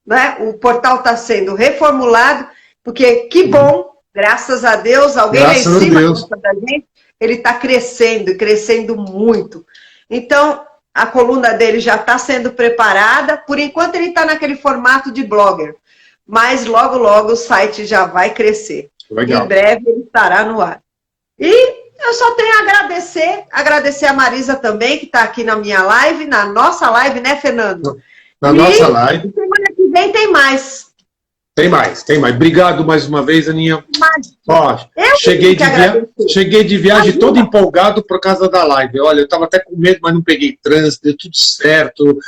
Né? O portal está sendo reformulado, porque que bom, graças a Deus, alguém lá em cima da gente, ele está crescendo, e crescendo muito. Então, a coluna dele já está sendo preparada, por enquanto ele está naquele formato de blogger, mas logo, logo o site já vai crescer. Legal. Em breve ele estará no ar. E eu só tenho a agradecer a Marisa também, que está aqui na minha live, na nossa live, né, Fernando? Nossa live. Semana que vem tem mais. Tem mais. Obrigado mais uma vez, Aninha. Ó, cheguei de viagem todo empolgado por causa da live. Olha, eu estava até com medo, mas não peguei trânsito, deu tudo certo,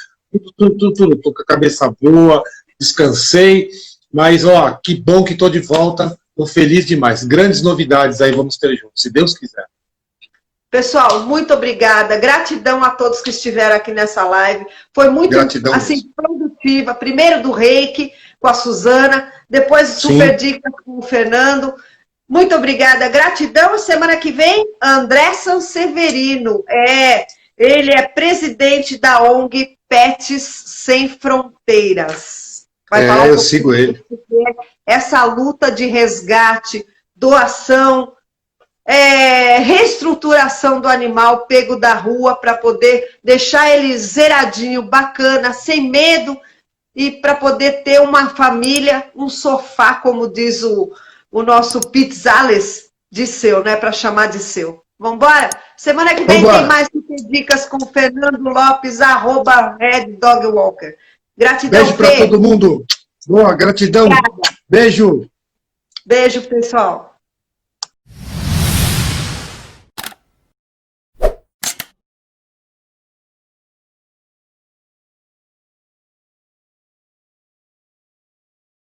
tudo, tô com a cabeça boa, descansei. Mas, ó, que bom que estou de volta. Estou feliz demais. Grandes novidades aí vamos ter juntos, se Deus quiser. Pessoal, muito obrigada. Gratidão a todos que estiveram aqui nessa live. Foi muito produtiva. Primeiro do Reiki com a Suzana, depois Super Dicas com o Fernando. Muito obrigada. Gratidão. Semana que vem, André Sanseverino. Ele é presidente da ONG Pets Sem Fronteiras. Vai falar eu sigo ele. Essa luta de resgate, doação, reestruturação do animal pego da rua para poder deixar ele zeradinho, bacana, sem medo e para poder ter uma família, um sofá, como diz o nosso Pete Zales, de seu, né? Para chamar de seu. Vamos embora? Semana que vem tem mais dicas com o Fernando Lopes, @RedDogWalker. Gratidão, beijo para todo mundo. Boa, gratidão. Obrigada. Beijo. Beijo, pessoal.